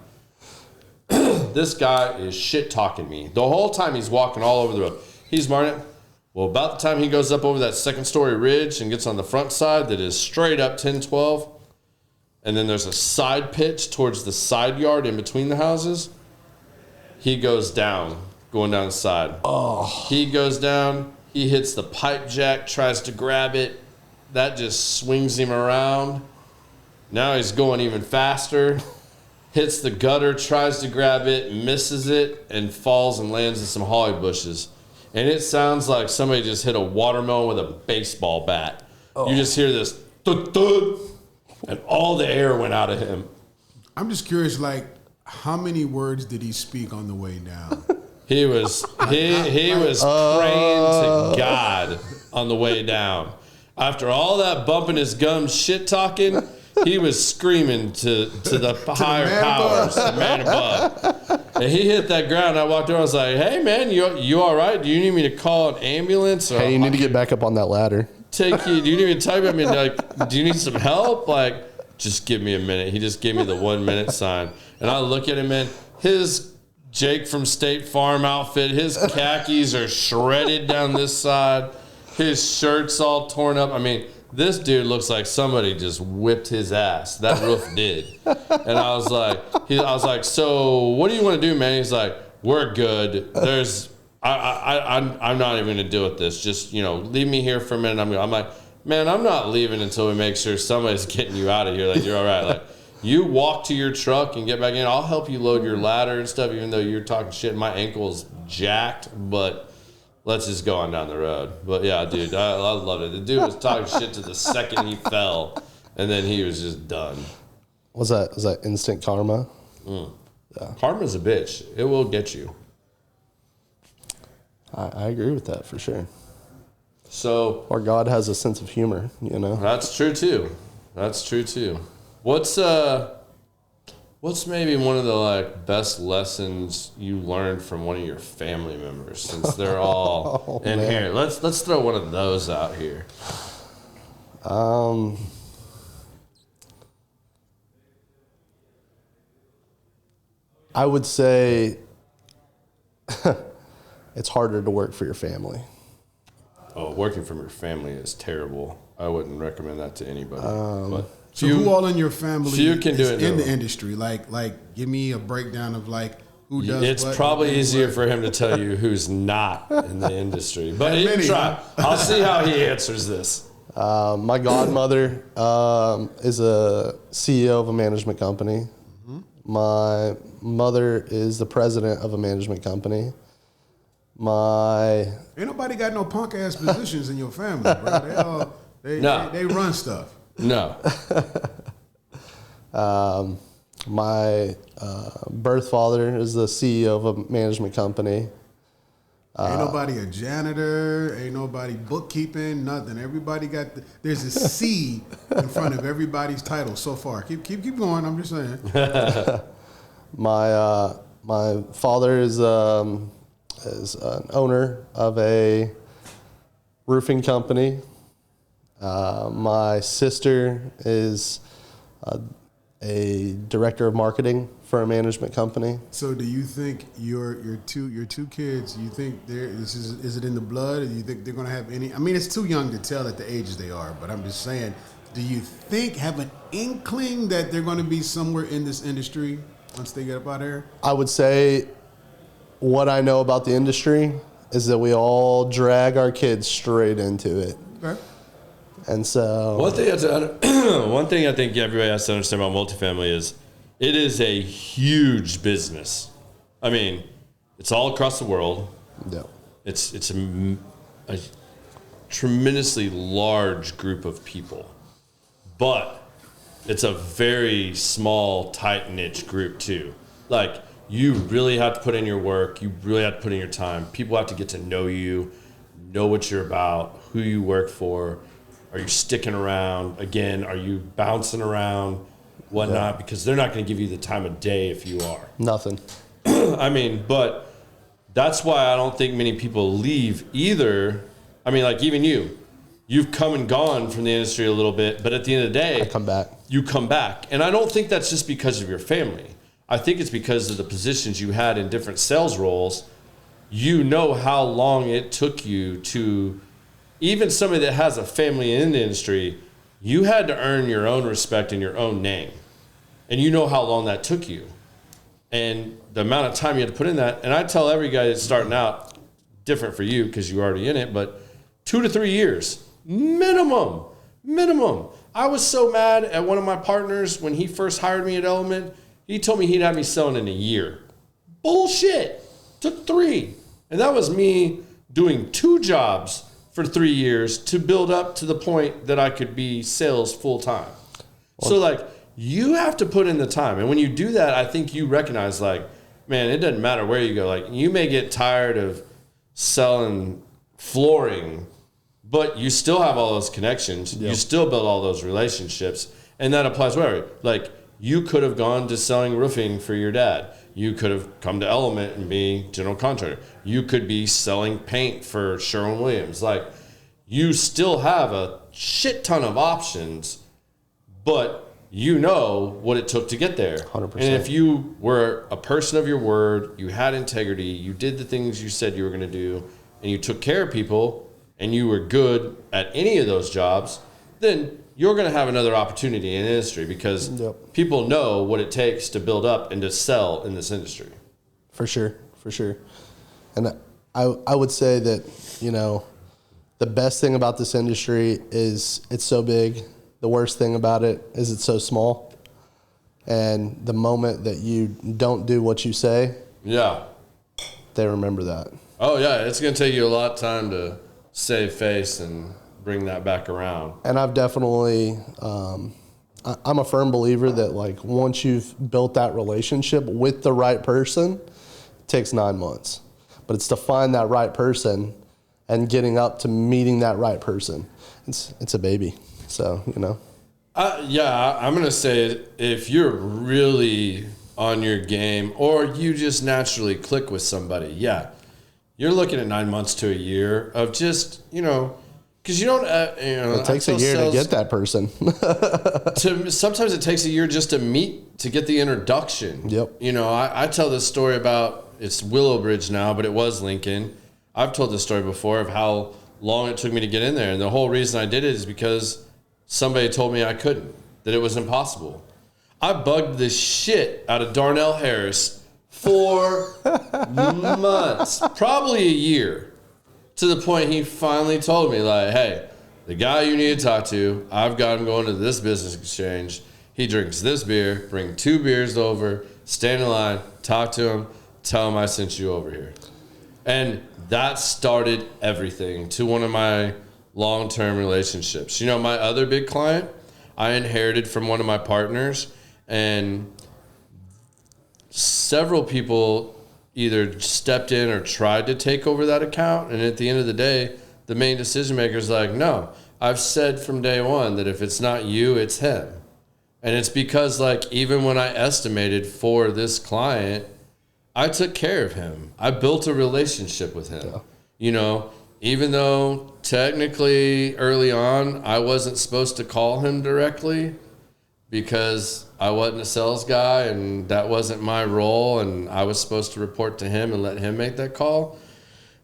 Speaker 2: this guy is shit talking me. The whole time he's walking all over the road. He's marking it. Well, about the time he goes up over that second story ridge and gets on the front side that is straight up 10, 12, and then there's a side pitch towards the side yard in between the houses, he goes down, going down the side. Oh. He goes down, he hits the pipe jack, tries to grab it. That just swings him around. Now he's going even faster. Hits the gutter, tries to grab it, misses it, and falls and lands in some holly bushes. And it sounds like somebody just hit a watermelon with a baseball bat. Oh. You just hear this, thud, thud, and all the air went out of him.
Speaker 1: I'm just curious, like, how many words did he speak on the way down?
Speaker 2: He was praying to God on the way down. After all that bumping his gums, shit talking, he was screaming to the higher powers, the man above. And he hit that ground. I walked over. I was like, "Hey, man, you all right? Do you need me to call an ambulance? Or
Speaker 3: hey, you need to get back up on that ladder.
Speaker 2: Take you? Do you need me to type? I mean, like, do you need some help? Like, just give me a minute." He just gave me the 1 minute sign, and I look at him, and his Jake from State Farm outfit, his khakis are shredded down this side, his shirt's all torn up. I mean, this dude looks like somebody just whipped his ass. That roof did. And I was like, so what do you want to do, man? He's like, we're good. I'm not even going to deal with this. Just, leave me here for a minute. I'm like, man, I'm not leaving until we make sure somebody's getting you out of here. Like, you're all right. Like, you walk to your truck and get back in. I'll help you load your ladder and stuff, even though you're talking shit. My ankle is jacked, but let's just go on down the road. But yeah, dude, I loved it. The dude was talking shit to the second he fell, and then he was just done.
Speaker 3: Was that instant karma?
Speaker 2: Yeah. Karma's a bitch. It will get you.
Speaker 3: I agree with that for sure.
Speaker 2: So,
Speaker 3: or God has a sense of humor,
Speaker 2: That's true too. What's maybe one of the best lessons you learned from one of your family members, since they're all in here? Let's throw one of those out here.
Speaker 3: I would say it's harder to work for your family.
Speaker 2: Oh, working from your family is terrible. I wouldn't recommend that to anybody. But
Speaker 1: so who all in your family
Speaker 2: can do it
Speaker 1: in the industry? Like, give me a breakdown of who does
Speaker 2: it's
Speaker 1: what.
Speaker 2: It's probably easier for him to tell you who's not in the industry. But he can try. I'll see how he answers this.
Speaker 3: My godmother is a CEO of a management company. Mm-hmm. My mother is the president of a management company. Ain't
Speaker 1: nobody got no punk ass positions in your family, bro. They run stuff.
Speaker 2: No.
Speaker 3: My birth father is the CEO of a management company.
Speaker 1: Ain't nobody a janitor. Ain't nobody bookkeeping. Nothing. Everybody there's a C in front of everybody's title so far. Keep going. I'm just saying.
Speaker 3: My father is an owner of a roofing company. My sister is a director of marketing for a management company.
Speaker 1: So, do you think your two kids? You think is it in the blood? Or do you think they're going to have any? I mean, it's too young to tell at the ages they are. But I'm just saying, do you have an inkling that they're going to be somewhere in this industry once they get up out of here?
Speaker 3: I would say what I know about the industry is that we all drag our kids straight into it. Okay. And so
Speaker 2: one thing I think everybody has to understand about multifamily is it is a huge business. I mean, it's all across the world.
Speaker 3: No.
Speaker 2: It's a tremendously large group of people, but it's a very small, tight niche group too. Like, you really have to put in your work. You really have to put in your time. People have to get to know you, know what you're about, who you work for. Are you sticking around? Again, are you bouncing around, whatnot? Yeah. Because they're not going to give you the time of day if you are.
Speaker 3: Nothing.
Speaker 2: I mean, but that's why I don't think many people leave either. I mean, like even you've come and gone from the industry a little bit, but at the end of the day,
Speaker 3: I come back.
Speaker 2: You come back. And I don't think that's just because of your family. I think it's because of the positions you had in different sales roles. You know how long it took you to, even somebody that has a family in the industry, you had to earn your own respect and your own name. And you know how long that took you. And the amount of time you had to put in that. And I tell every guy that's starting out, different for you because you're already in it, but 2 to 3 years, minimum. I was so mad at one of my partners when he first hired me at Element. He told me he'd have me selling in a year. Bullshit. Took 3. And that was me doing 2 jobs for 3 years to build up to the point that I could be sales full time. So like, you have to put in the time. And when you do that, I think you recognize like, man, it doesn't matter where you go. Like, you may get tired of selling flooring, but you still have all those connections. Yep. You still build all those relationships. And that applies wherever. Like, you could have gone to selling roofing for your dad. You could have come to Element and be general contractor. You could be selling paint for Sherwin-Williams. Like, you still have a shit ton of options, but you know what it took to get there.
Speaker 3: 100%.
Speaker 2: And if you were a person of your word, you had integrity, you did the things you said you were going to do, and you took care of people, and you were good at any of those jobs, then you're going to have another opportunity in the industry because people know what it takes to build up and to sell in this industry.
Speaker 3: For sure. And I would say that, you know, the best thing about this industry is it's so big. The worst thing about it is it's so small. And the moment that you don't do what you say, they remember that.
Speaker 2: Oh, yeah. It's going to take you a lot of time to save face and bring that back around.
Speaker 3: And I've definitely, I'm a firm believer that like once you've built that relationship with the right person, it takes 9 months. But it's to find that right person and getting up to meeting that right person. It's a baby. So, you know.
Speaker 2: I'm going to say if you're really on your game or you just naturally click with somebody, you're looking at 9 months to a year of just, you know, because you don't, you know.
Speaker 3: It takes a year to get that person.
Speaker 2: Sometimes it takes a year just to meet, to get the introduction.
Speaker 3: Yep.
Speaker 2: You know, I tell this story about, it's Willowbridge now, but it was Lincoln. I've told this story before of how long it took me to get in there. And the whole reason I did it is because somebody told me I couldn't, that it was impossible. I bugged the shit out of Darnell Harris for months, probably a year, to the point he finally told me, like, hey, the guy you need to talk to, I've got him going to this business exchange. He drinks this beer, bring 2 beers over, stand in line, talk to him, tell him I sent you over here. And that started everything to one of my long-term relationships. You know, my other big client, I inherited from one of my partners, and several people either stepped in or tried to take over that account. And at the end of the day, the main decision maker is like, no, I've said from day one that if it's not you, it's him. And it's because, like, even when I estimated for this client, I took care of him. I built a relationship with him. Yeah. You know, even though technically early on I wasn't supposed to call him directly because I wasn't a sales guy and that wasn't my role, and I was supposed to report to him and let him make that call.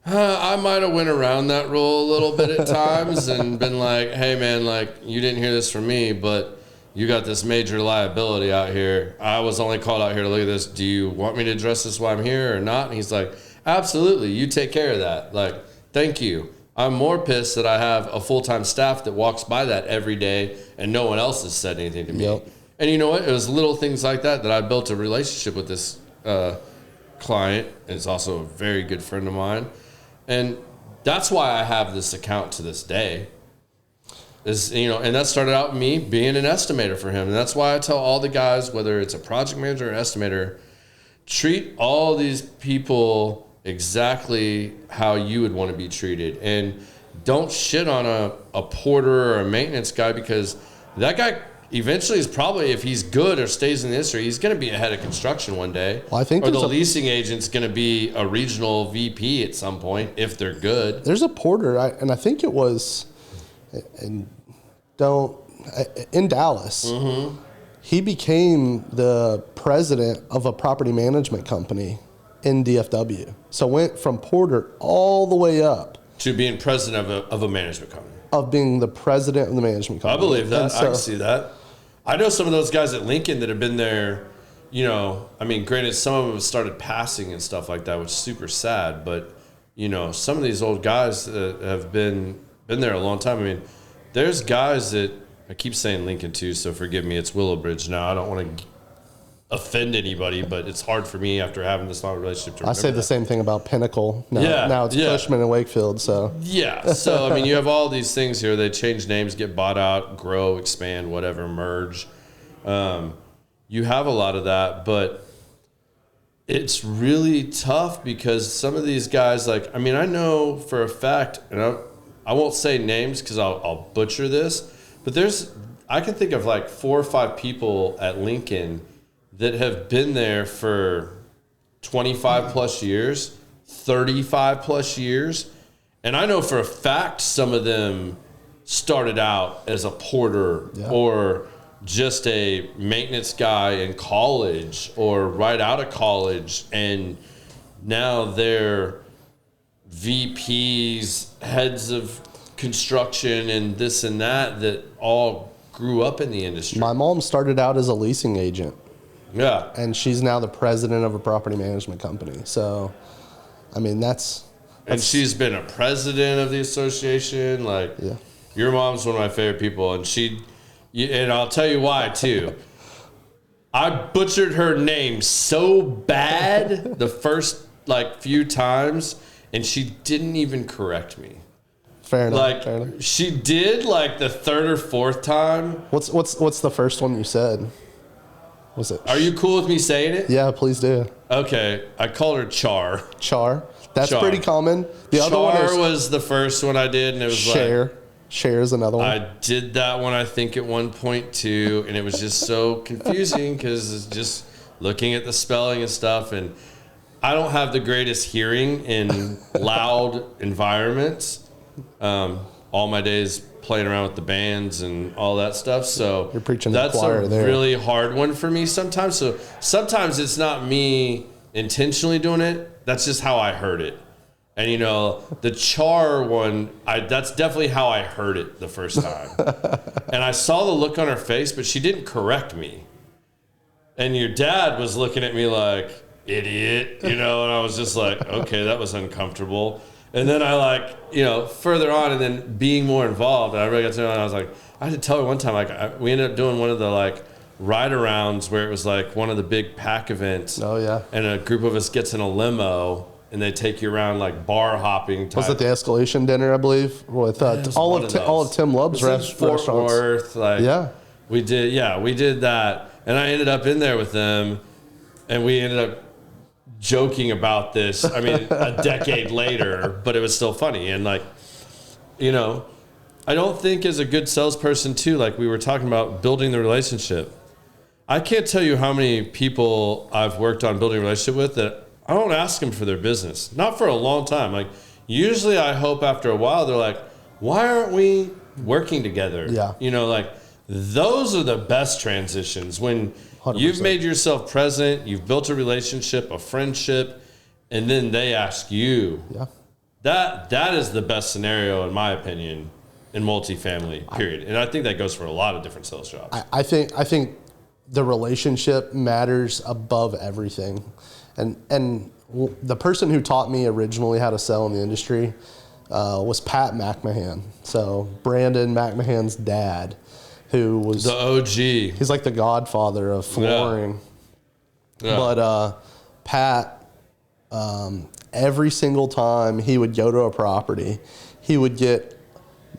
Speaker 2: I might have went around that rule a little bit at times and been like, hey man, like, you didn't hear this from me, but you got this major liability out here. I was only called out here to look at this. Do you want me to address this while I'm here or not? And he's like, absolutely. You take care of that. Like, thank you. I'm more pissed that I have a full-time staff that walks by that every day and no one else has said anything to me. Yep. And you know what? It was little things like that I built a relationship with this client. It's also a very good friend of mine. And that's why I have this account to this day. Is, you know, and that started out with me being an estimator for him. And that's why I tell all the guys, whether it's a project manager or estimator, treat all these people exactly how you would want to be treated. And don't shit on a porter or a maintenance guy, because that guy eventually is probably, if he's good or stays in the industry, he's going to be a head of construction one day.
Speaker 3: Well, I think
Speaker 2: or the leasing agent's going to be a regional VP at some point if they're good.
Speaker 3: There's a porter, and I think it was... in Dallas. Mm-hmm. he became the president of a property management company in DFW. So went from porter all the way up
Speaker 2: To being president of a management company.
Speaker 3: of being the president of the management company.
Speaker 2: I believe that.
Speaker 3: And
Speaker 2: I can see that. I know some of those guys at Lincoln that have been there, you know, I mean, granted, some of them have started passing and stuff like that, which is super sad. But, you know, some of these old guys that have been there a long time. I mean, there's guys that, I keep saying Lincoln too, so forgive me. It's Willowbridge now. I don't want to offend anybody, but it's hard for me after having this long relationship to remember
Speaker 3: I say the
Speaker 2: that.
Speaker 3: same thing about Pinnacle. Now it's Cushman and Wakefield. So
Speaker 2: Yeah. So, I mean, you have all these things here. They change names, get bought out, grow, expand, whatever, merge. You have a lot of that, but it's really tough because some of these guys, like, I mean, I know for a fact, and I won't say names because I'll butcher this, but I can think of like 4 or 5 people at Lincoln that have been there for 25 plus years, 35 plus years. And I know for a fact some of them started out as a porter or just a maintenance guy in college or right out of college. And now they're VPs, heads of construction and this and that all grew up in the industry.
Speaker 3: my mom started out as a leasing agent.
Speaker 2: Yeah.
Speaker 3: And she's now the president of a property management company. So, I mean,
Speaker 2: And she's been a president of the association. Like, your mom's one of my favorite people. And I'll tell you why, too. I butchered her name so bad the first, few times, and she didn't even correct me.
Speaker 3: fair enough.
Speaker 2: She did, the third or fourth time.
Speaker 3: What's the first one you said? Was it?
Speaker 2: Are you cool with me saying it?
Speaker 3: Yeah, please do.
Speaker 2: Okay. I called her Char.
Speaker 3: Char. That's
Speaker 2: Char.
Speaker 3: pretty common. The other one
Speaker 2: Char
Speaker 3: is
Speaker 2: was the first one I did, and it was
Speaker 3: Share. Share is another one.
Speaker 2: I did that one, I think, at one point too, and it was just so confusing because it's just looking at the spelling and stuff, and I don't have the greatest hearing in loud environments. All my days playing around with the bands and all that stuff, so
Speaker 3: You're preaching to the
Speaker 2: that's
Speaker 3: choir
Speaker 2: a
Speaker 3: there.
Speaker 2: really hard one for me sometimes. So sometimes it's not me intentionally doing it; that's just how I heard it. And, the Char one, that's definitely how I heard it the first time. And I saw the look on her face, but she didn't correct me. And your dad was looking at me like, idiot, and I was just like, okay, that was uncomfortable. And then I further on and then being more involved, and I really got to know, and I was like, I had to tell her one time, we ended up doing one of the ride-arounds where it was one of the big pack events.
Speaker 3: Oh, yeah.
Speaker 2: And a group of us gets in a limo, and they take you around bar hopping type.
Speaker 3: Was it the escalation dinner, I believe, with all of Tim Love's restaurants?
Speaker 2: Fort Worth, we did that, and I ended up in there with them, and we ended up joking about this. I mean, a decade later, but it was still funny, and I don't think as a good salesperson too, we were talking about building the relationship. I can't tell you how many people I've worked on building a relationship with that I don't ask them for their business. Not for a long time. Usually I hope after a while they're like, why aren't we working together?
Speaker 3: Yeah.
Speaker 2: Those are the best transitions when
Speaker 3: 100%.
Speaker 2: You've made yourself present, you've built a relationship, a friendship, and then they ask you.
Speaker 3: Yeah.
Speaker 2: That is the best scenario, in my opinion, in multifamily, period. And I think that goes for a lot of different sales jobs.
Speaker 3: I think the relationship matters above everything. And the person who taught me originally how to sell in the industry was Pat McMahon. So Brandon McMahon's dad, who was
Speaker 2: the OG.
Speaker 3: He's like the godfather of flooring.
Speaker 2: Yeah.
Speaker 3: But Pat, every single time he would go to a property, he would get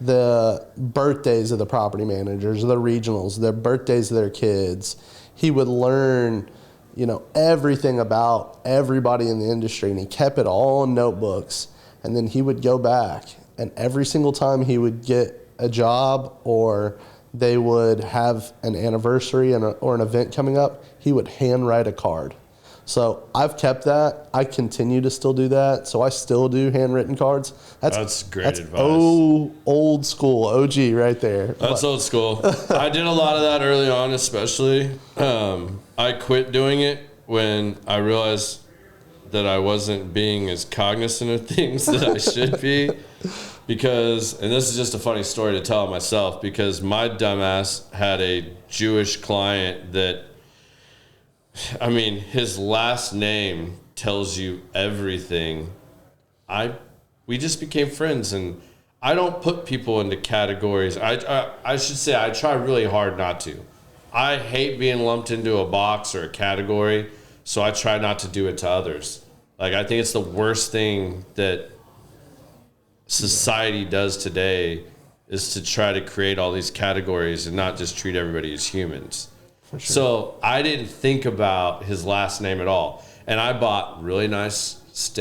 Speaker 3: the birthdays of the property managers, the regionals, the birthdays of their kids. He would learn, everything about everybody in the industry, and he kept it all in notebooks. And then he would go back, and every single time he would get a job or they would have an anniversary or an event coming up, he would handwrite a card. So I've kept that. I continue to still do that. So I still do handwritten cards.
Speaker 2: That's great advice.
Speaker 3: Old school, OG right there.
Speaker 2: That's old school. I did a lot of that early on, especially. I quit doing it when I realized that I wasn't being as cognizant of things that I should be. Because, and this is just a funny story to tell myself, because my dumbass had a Jewish client that, I mean, his last name tells you everything. We just became friends, and I don't put people into categories. I should say I try really hard not to. I hate being lumped into a box or a category, so I try not to do it to others. Like, I think it's the worst thing that society does today is to try to create all these categories and not just treat everybody as humans. For sure. So I didn't think about his last name at all. And I bought really nice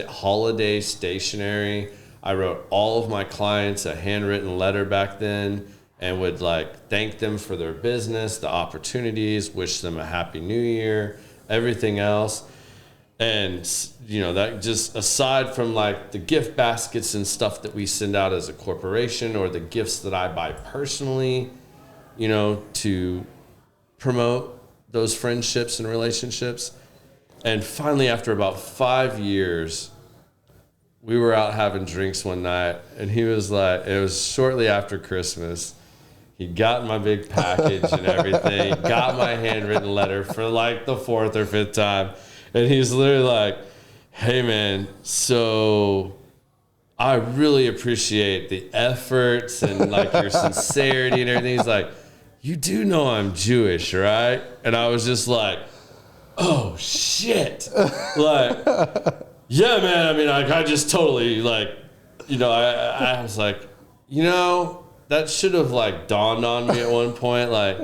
Speaker 2: holiday stationery. I wrote all of my clients a handwritten letter back then and would like thank them for their business, the opportunities, wish them a happy new year, everything else. And, you know, that just aside from like the gift baskets and stuff that we send out as a corporation or the gifts that I buy personally, you know, to promote those friendships and relationships. And finally, after about 5 years, we were out having drinks one night, and he was like, it was shortly after Christmas. He got my big package and everything, got my handwritten letter for like the 4th or 5th time. And he's literally like, hey, man, so I really appreciate the efforts and like your sincerity and everything. He's like, you do know I'm Jewish, right? And I was just like, oh, shit. Like, yeah, man. I mean, like, I just totally like, you know, I was like, you know, that should have like dawned on me at one point. Like,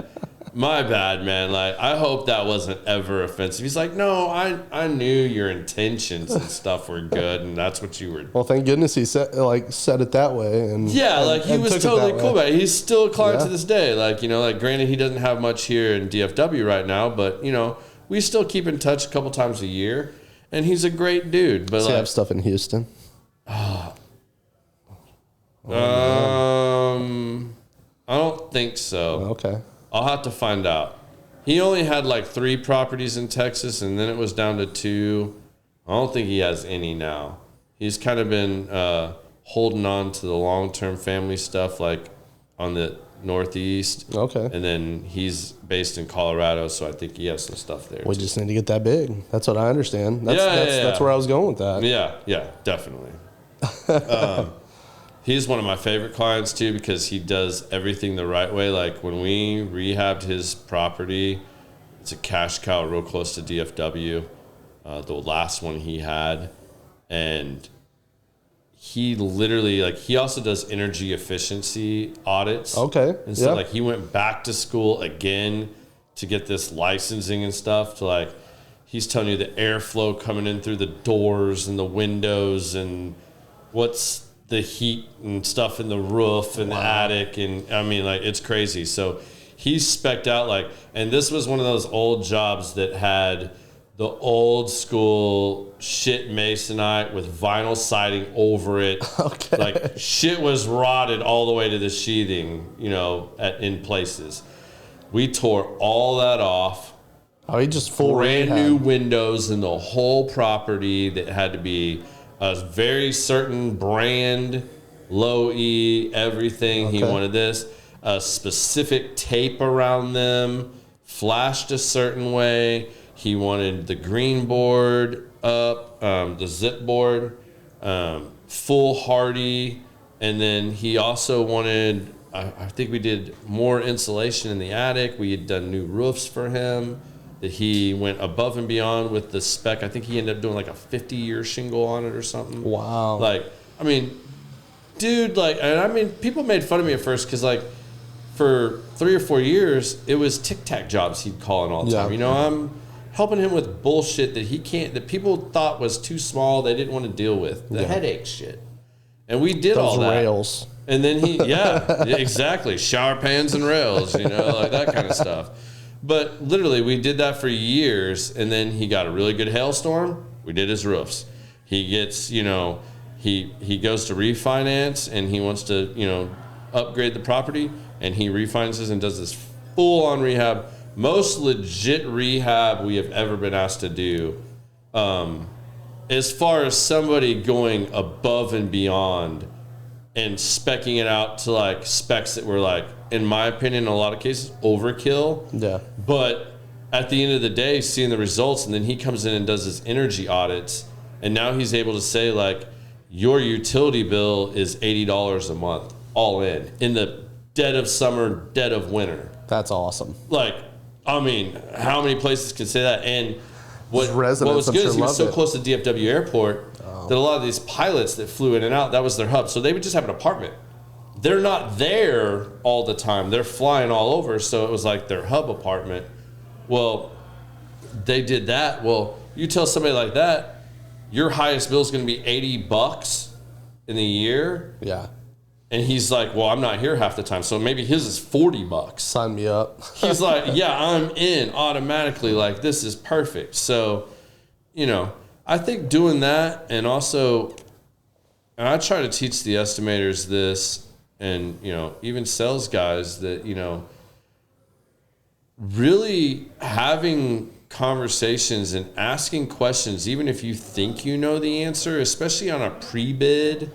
Speaker 2: my bad, man. Like, I hope that wasn't ever offensive. He's like, no, I knew your intentions and stuff were good, and that's what you were.
Speaker 3: Well, thank goodness he said it that way. And
Speaker 2: yeah, like he was totally cool about it. He's still a client to
Speaker 3: Yeah.
Speaker 2: this day. Like, you know, like granted he doesn't have much here in DFW right now, but you know, we still keep in touch a couple times a year, and he's a great dude. But
Speaker 3: Does
Speaker 2: like,
Speaker 3: he have stuff in Houston?
Speaker 2: I don't think so.
Speaker 3: Okay.
Speaker 2: I'll have to find out. He only had like 3 properties in Texas, and then it was down to 2. I don't think he has any now. He's kind of been holding on to the long-term family stuff, like on the Northeast.
Speaker 3: Okay.
Speaker 2: And then he's based in Colorado, so I think he has some stuff there.
Speaker 3: We
Speaker 2: too.
Speaker 3: just need to get that big. That's what I understand. That's where I was going with that.
Speaker 2: Yeah, definitely. He's one of my favorite clients too because he does everything the right way. Like when we rehabbed his property, it's a cash cow real close to DFW, the last one he had. And he literally, like, he also does energy efficiency audits.
Speaker 3: Okay.
Speaker 2: And so, like, he went back to school again to get this licensing and stuff to, like, he's telling you the airflow coming in through the doors and the windows and what's the heat and stuff in the roof and the attic. And I mean, like, it's crazy. So he's spec'd out, like, and this was one of those old jobs that had the old school shit masonite with vinyl siding over it.
Speaker 3: Okay.
Speaker 2: Like, shit was rotted all the way to the sheathing, you know, in places. We tore all that off.
Speaker 3: Oh, he just full
Speaker 2: brand
Speaker 3: rehab.
Speaker 2: new windows in the whole property that had to be a very certain brand, low E, everything.
Speaker 3: Okay.
Speaker 2: He wanted this, a specific tape around them, flashed a certain way. He wanted the green board up, the zip board, full hardy, and then he also wanted, I think we did more insulation in the attic. We had done new roofs for him. That he went above and beyond with the spec. I think he ended up doing like a 50-year shingle on it or something.
Speaker 3: Wow.
Speaker 2: Like, I mean, dude, like, and I mean, people made fun of me at first because, like, for 3 or 4 years, it was tic-tac jobs he'd call in all the time. You know, I'm helping him with bullshit that people thought was too small, they didn't want to deal with. The headache shit. And we did all that.
Speaker 3: Rails.
Speaker 2: And then he, yeah, exactly. Shower pans and rails, you know, like that kind of stuff. But literally, we did that for years, and then he got a really good hailstorm. We did his roofs. He gets, he goes to refinance, and he wants to, upgrade the property, and he refinances and does this full-on rehab, most legit rehab we have ever been asked to do. As far as somebody going above and beyond and speccing it out to like specs that were like, in my opinion, in a lot of cases, overkill.
Speaker 3: Yeah.
Speaker 2: But at the end of the day, seeing the results, and then he comes in and does his energy audits, and now he's able to say like, your utility bill is $80 a month, all in the dead of summer, dead of winter.
Speaker 3: That's awesome.
Speaker 2: Like, I mean, how many places can say that? And what was
Speaker 3: Residents,
Speaker 2: good
Speaker 3: I'm
Speaker 2: is he
Speaker 3: sure,
Speaker 2: was so
Speaker 3: love it.
Speaker 2: close to DFW Airport that a lot of these pilots that flew in and out, that was their hub. So they would just have an apartment. They're not there all the time. They're flying all over. So it was like their hub apartment. Well, they did that. Well, you tell somebody like that, your highest bill is going to be $80 in a year.
Speaker 3: Yeah.
Speaker 2: And he's like, well, I'm not here half the time. So maybe his is $40.
Speaker 3: Sign me up.
Speaker 2: He's like, yeah, I'm in automatically. Like, this is perfect. So, I think doing that, and also, and I try to teach the estimators this, and, even sales guys that, really having conversations and asking questions, even if you think you know the answer, especially on a pre-bid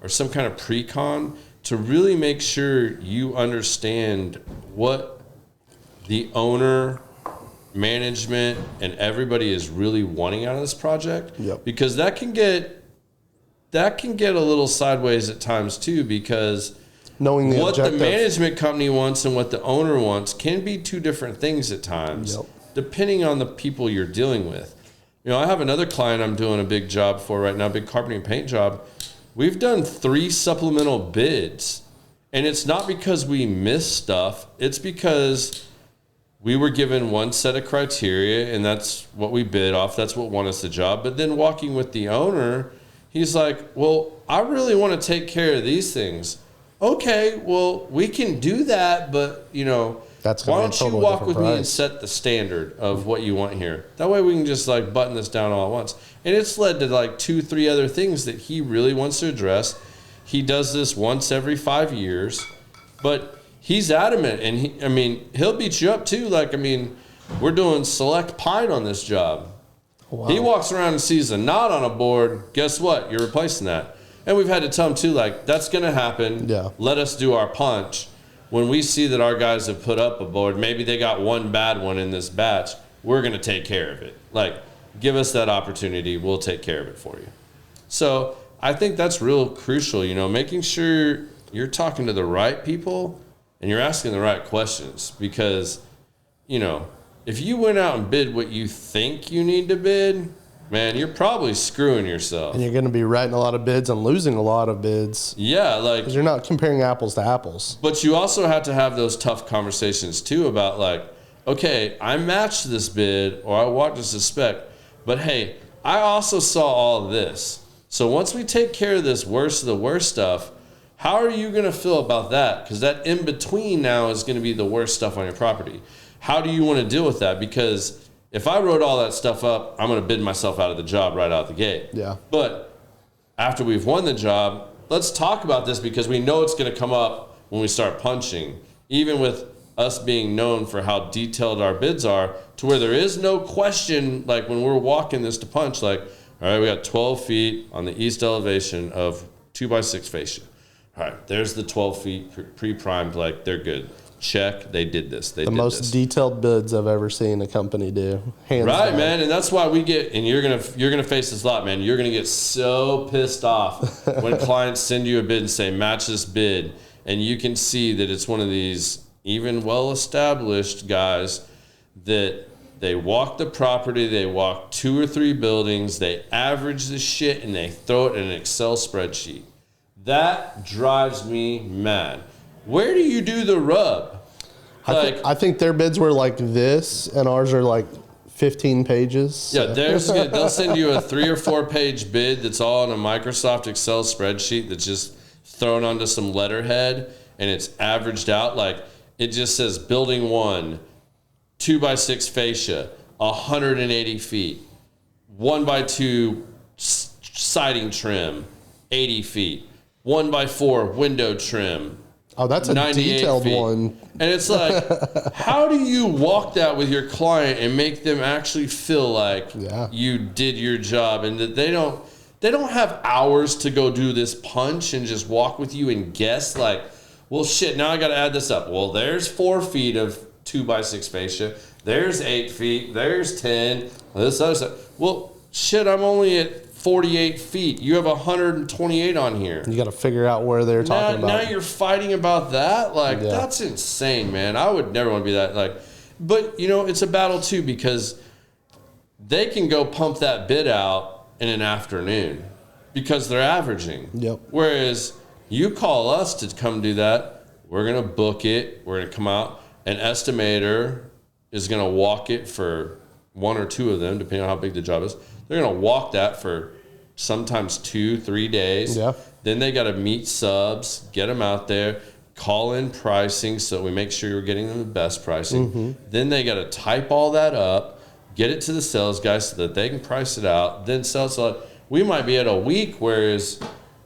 Speaker 2: or some kind of pre-con, to really make sure you understand what the owner, management, and everybody is really wanting out of this project.
Speaker 3: Yep.
Speaker 2: Because that can get a little sideways at times too, because
Speaker 3: Knowing the
Speaker 2: what
Speaker 3: objective.
Speaker 2: the management company wants and what the owner wants can be two different things at times,
Speaker 3: Yep.
Speaker 2: depending on the people you're dealing with. I have another client I'm doing a big job for right now, big carpeting and paint job. We've done 3 supplemental bids, and it's not because we missed stuff. It's because we were given one set of criteria, and that's what we bid off. That's what won us the job. But then walking with the owner, he's like, well, I really want to take care of these things. Okay, well, we can do that, but,
Speaker 3: That's
Speaker 2: why
Speaker 3: gonna be a
Speaker 2: don't you
Speaker 3: total
Speaker 2: walk
Speaker 3: different
Speaker 2: with me and
Speaker 3: price.
Speaker 2: set the standard of what you want here? That way we can just like button this down all at once. And it's led to like 2-3 other things that he really wants to address. He does this once every 5 years, but he's adamant, and he'll beat you up too. Like, we're doing select pine on this job.
Speaker 3: Wow.
Speaker 2: He walks around and sees a knot on a board. Guess what? You're replacing that. And we've had to tell him too, like, that's going to happen.
Speaker 3: Yeah.
Speaker 2: Let us do our punch. When we see that our guys have put up a board, maybe they got one bad one in this batch, we're going to take care of it. Like, give us that opportunity. We'll take care of it for you. So I think that's real crucial, making sure you're talking to the right people and you're asking the right questions. Because, if you went out and bid what you think you need to bid, man, you're probably screwing yourself.
Speaker 3: And you're going to be writing a lot of bids and losing a lot of bids.
Speaker 2: Yeah, like,
Speaker 3: Because you're not comparing apples to apples.
Speaker 2: but you also have to have those tough conversations too about like, okay, I matched this bid or I walked this spec, but hey, I also saw all of this. So once we take care of this worst of the worst stuff, how are you going to feel about that? Because that in between now is going to be the worst stuff on your property. How do you want to deal with that? Because if I wrote all that stuff up, I'm going to bid myself out of the job right out the gate.
Speaker 3: Yeah.
Speaker 2: But after we've won the job, let's talk about this because we know it's going to come up when we start punching. Even with us being known for how detailed our bids are, to where there is no question, like when we're walking this to punch, like, all right, we got 12 feet on the east elevation of 2x6 fascia. All right, there's the 12 feet pre-primed, like they're good. Check, they did this. They
Speaker 3: The
Speaker 2: did
Speaker 3: most
Speaker 2: this.
Speaker 3: detailed bids I've ever seen a company do. Hands
Speaker 2: Right,
Speaker 3: down.
Speaker 2: man, and that's why we get, and you're gonna face this a lot, man. You're gonna get so pissed off when clients send you a bid and say match this bid, and you can see that it's one of these even well-established guys that they walk the property, they walk 2 or 3 buildings, they average the shit, and they throw it in an Excel spreadsheet. That drives me mad. Where do you do the rub?
Speaker 3: I think their bids were like this, and ours are like 15 pages.
Speaker 2: Yeah, they'll send you a 3 or 4 page bid that's all on a Microsoft Excel spreadsheet that's just thrown onto some letterhead, and it's averaged out. Like, it just says building 1, 2x6 fascia, 180 feet. 1x2 siding trim, 80 feet. 1x4 window trim.
Speaker 3: Oh, that's a detailed
Speaker 2: feet.
Speaker 3: one.
Speaker 2: And it's like, how do you walk that with your client and make them actually feel like you did your job, and that they don't have hours to go do this punch and just walk with you and guess like, well, shit, now I got to add this up. Well, there's 4 feet of 2x6 fascia. There's 8 feet. There's 10. This other stuff. Well, shit, I'm only at 48 feet. You have 128 on here.
Speaker 3: You got to figure out where they're talking about.
Speaker 2: Now you're fighting about that? Like, that's insane, man. I would never want to be that. Like, but, you know, it's a battle, too, because they can go pump that bid out in an afternoon because they're averaging.
Speaker 3: Yep.
Speaker 2: Whereas you call us to come do that, we're going to book it. We're going to come out. An estimator is going to walk it for 1 or 2 of them, depending on how big the job is. They're going to walk that for sometimes 2-3 days.
Speaker 3: Yeah.
Speaker 2: Then they got to meet subs, get them out there, call in pricing so we make sure you're getting them the best pricing. Mm-hmm. Then they got to type all that up, get it to the sales guys so that they can price it out, then sell it. So we might be at a week, whereas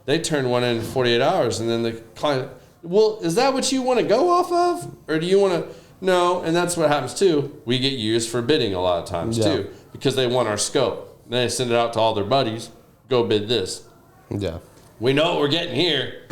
Speaker 2: they turn one in 48 hours, and then the client, well, is that what you want to go off of? Or do you want to? No, and that's what happens too. We get used for bidding a lot of times too, because they want our scope. Then they send it out to all their buddies. Go bid this.
Speaker 3: Yeah.
Speaker 2: We know what we're getting here.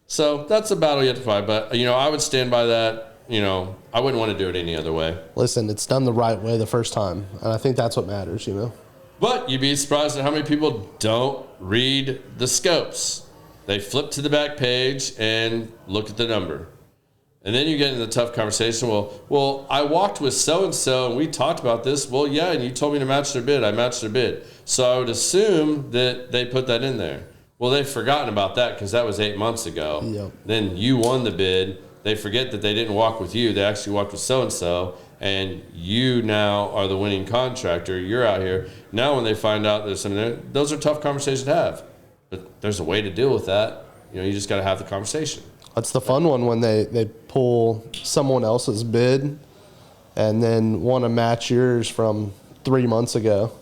Speaker 2: So that's a battle you have to fight. But, you know, I would stand by that. You know, I wouldn't want to do it any other way.
Speaker 3: Listen, it's done the right way the first time. And I think that's what matters, you know.
Speaker 2: But you'd be surprised at how many people don't read the scopes. They flip to the back page and look at the number. And then you get into the tough conversation. Well, I walked with so-and-so, and we talked about this. Well, yeah, and you told me to match their bid. I matched their bid. So I would assume that they put that in there. Well, they've forgotten about that because that was 8 months ago.
Speaker 3: Yep.
Speaker 2: Then you won the bid. They forget that they didn't walk with you. They actually walked with so-and-so, and you now are the winning contractor. You're out here. Now when they find out there's something there, those are tough conversations to have. But there's a way to deal with that. You know, you just got to have the conversation.
Speaker 3: That's the fun one when they pull someone else's bid and then want to match yours from 3 months ago.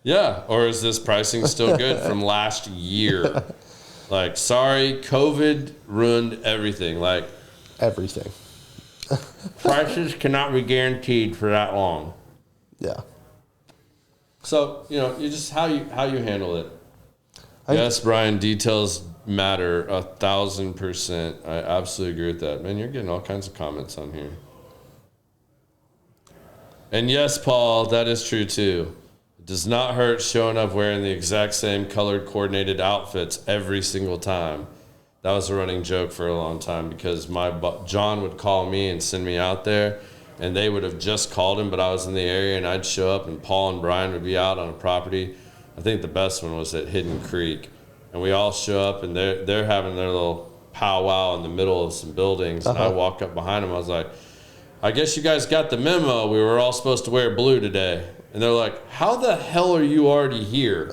Speaker 2: Yeah, or is this pricing still good from last year? Like, sorry, COVID ruined everything. Like,
Speaker 3: everything.
Speaker 2: prices cannot be guaranteed for that long.
Speaker 3: Yeah.
Speaker 2: So, you know, you just how you handle it. Yes, Brian, details matter 1,000%. I absolutely agree with that. Man, you're getting all kinds of comments on here. And yes, Paul, that is true too. It does not hurt showing up wearing the exact same colored coordinated outfits every single time. That was a running joke for a long time because John would call me and send me out there, and they would have just called him, but I was in the area, and I'd show up, and Paul and Brian would be out on a property. I think the best one was at Hidden Creek. And we all show up, and they're having their little powwow in the middle of some buildings. And I walk up behind them. I was like, I guess you guys got the memo. We were all supposed to wear blue today. And they're like, how the hell are you already here?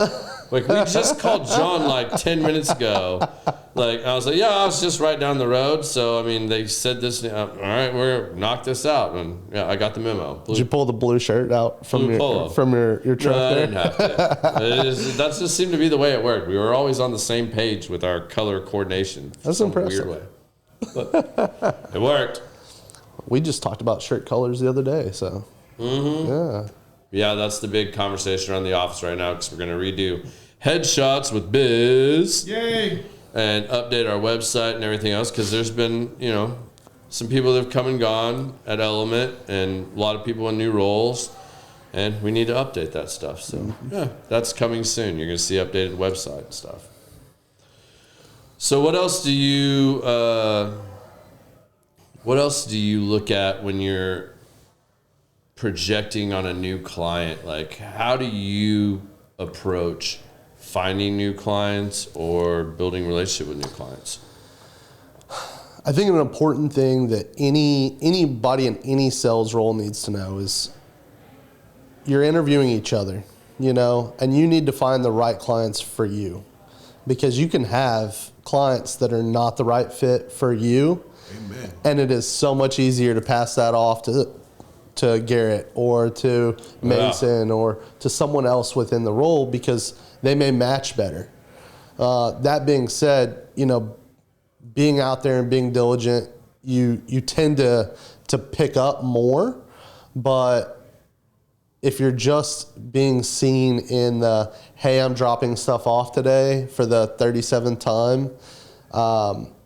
Speaker 2: Like, we just called John like 10 minutes ago. Like, I was like, yeah, I was just right down the road. So, I mean, they said this. All right, we're knock this out. And yeah, I got the memo. Blue.
Speaker 3: Did you pull the blue shirt out from your truck
Speaker 2: no, I
Speaker 3: there?
Speaker 2: didn't have to. That just seemed to be the way it worked. We were always on the same page with our color coordination.
Speaker 3: That's impressive.
Speaker 2: Weird way. But it worked.
Speaker 3: We just talked about shirt colors the other day, so.
Speaker 2: Mm-hmm. Yeah, that's the big conversation around the office right now because we're going to redo headshots with Biz.
Speaker 1: Yay!
Speaker 2: And update our website and everything else because there's been, you know, some people that have come and gone at Element and a lot of people in new roles. And we need to update that stuff. So, yeah, that's coming soon. You're going to see updated website and stuff. So what else do you look at when you're projecting on a new client? Like, how do you approach finding new clients or building a relationship with new clients?
Speaker 3: I think an important thing that anybody in any sales role needs to know is you're interviewing each other, you know, and you need to find the right clients for you because you can have clients that are not the right fit for you.
Speaker 1: Amen.
Speaker 3: And it is so much easier to pass that off to to Garrett or to Mason or to someone else within the role because they may match better. That being said, being out there and being diligent, you tend to pick up more, but if you're just being seen in the, hey, I'm dropping stuff off today for the 37th time,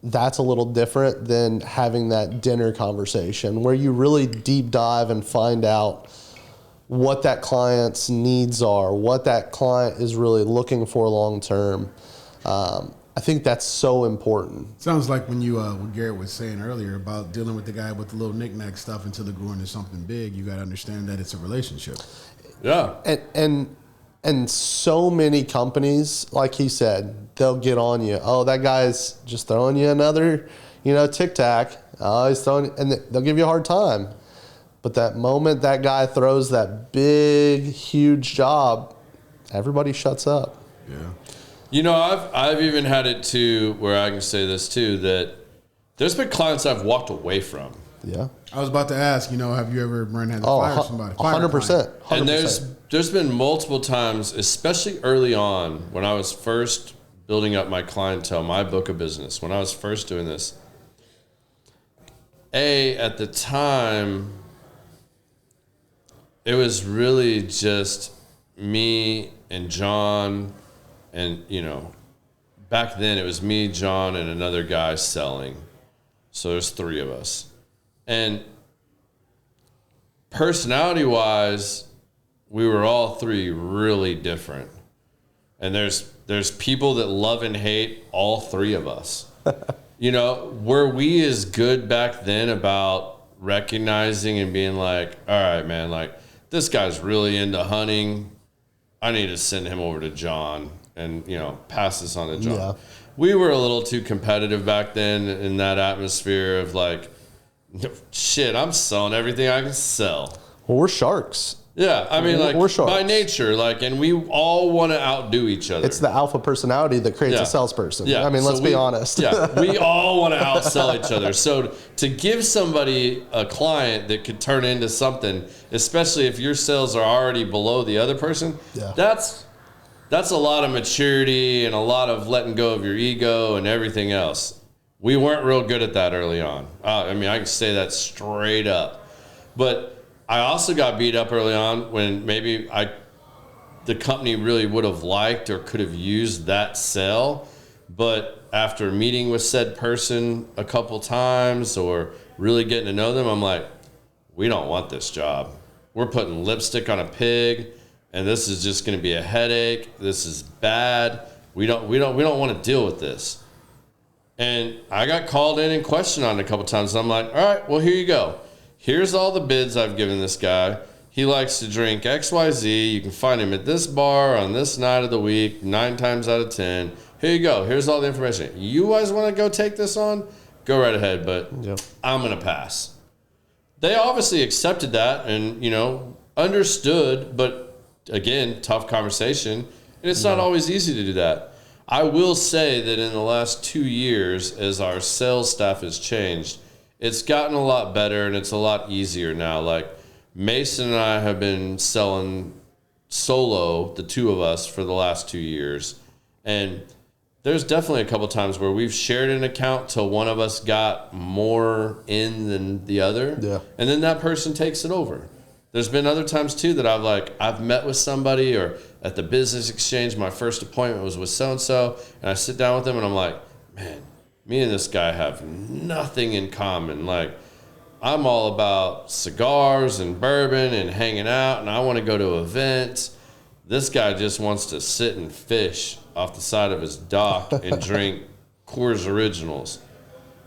Speaker 3: that's a little different than having that dinner conversation where you really deep dive and find out what that client's needs are, what that client is really looking for long term. I think that's so important.
Speaker 1: Sounds like when you what Garrett was saying earlier about dealing with the guy with the little knick-knack stuff until it grew into something big. You got to understand that it's a relationship.
Speaker 2: Yeah.
Speaker 3: And so many companies, like he said, they'll get on you. Oh, that guy's just throwing you another, tic tac. Oh, he's throwing, and they'll give you a hard time. But that moment that guy throws that big, huge job, everybody shuts up.
Speaker 1: Yeah.
Speaker 2: I've even had it too, where I can say this too, that there's been clients I've walked away from.
Speaker 3: Yeah.
Speaker 1: I was about to ask, have you ever had to fire somebody?
Speaker 3: 100%.
Speaker 2: And there's been multiple times, especially early on when I was first building up my clientele, my book of business, when I was first doing this. At the time, it was really just me and John. And, back then it was me, John, and another guy selling. So there's 3 of us. And personality-wise, we were all 3 really different. And there's people that love and hate all 3 of us. Were we as good back then about recognizing and being like, all right, man, like, this guy's really into hunting. I need to send him over to John. And, pass this on to John. Yeah. We were a little too competitive back then in that atmosphere of like, shit, I'm selling everything I can sell.
Speaker 3: Well, we're sharks.
Speaker 2: Yeah, I mean, like,
Speaker 3: we're sharks
Speaker 2: by nature, like, and we all want to outdo each other.
Speaker 3: It's the alpha personality that creates a salesperson. Yeah. I mean, let's be honest.
Speaker 2: Yeah, we all want to outsell each other. So to give somebody a client that could turn into something, especially if your sales are already below the other person, that's a lot of maturity and a lot of letting go of your ego and everything else. We weren't real good at that early on. I can say that straight up. But I also got beat up early on when maybe the company really would have liked or could have used that sell. But after meeting with said person a couple times or really getting to know them, I'm like, we don't want this job. We're putting lipstick on a pig. And this is just going to be a headache. This is bad. We don't want to deal with this. And I got called in and questioned on it a couple times. And I'm like, all right, well, here you go. Here's all the bids I've given this guy. He likes to drink XYZ. You can find him at this bar on this night of the week, 9 times out of 10. Here you go. Here's all the information. You guys want to go take this on? Go right ahead, but I'm going to pass. They obviously accepted that and, understood, but again, tough conversation, and it's not always easy to do that. I will say that in the last 2 years, as our sales staff has changed, it's gotten a lot better and it's a lot easier now. Like Mason and I have been selling solo, the 2 of us, for the last 2 years, and there's definitely a couple times where we've shared an account till one of us got more in than the other, and then that person takes it over. There's been other times, too, that I've met with somebody or at the business exchange, my first appointment was with so-and-so, and I sit down with them, and I'm like, man, me and this guy have nothing in common. Like, I'm all about cigars and bourbon and hanging out, and I want to go to events. This guy just wants to sit and fish off the side of his dock and drink Coors Originals.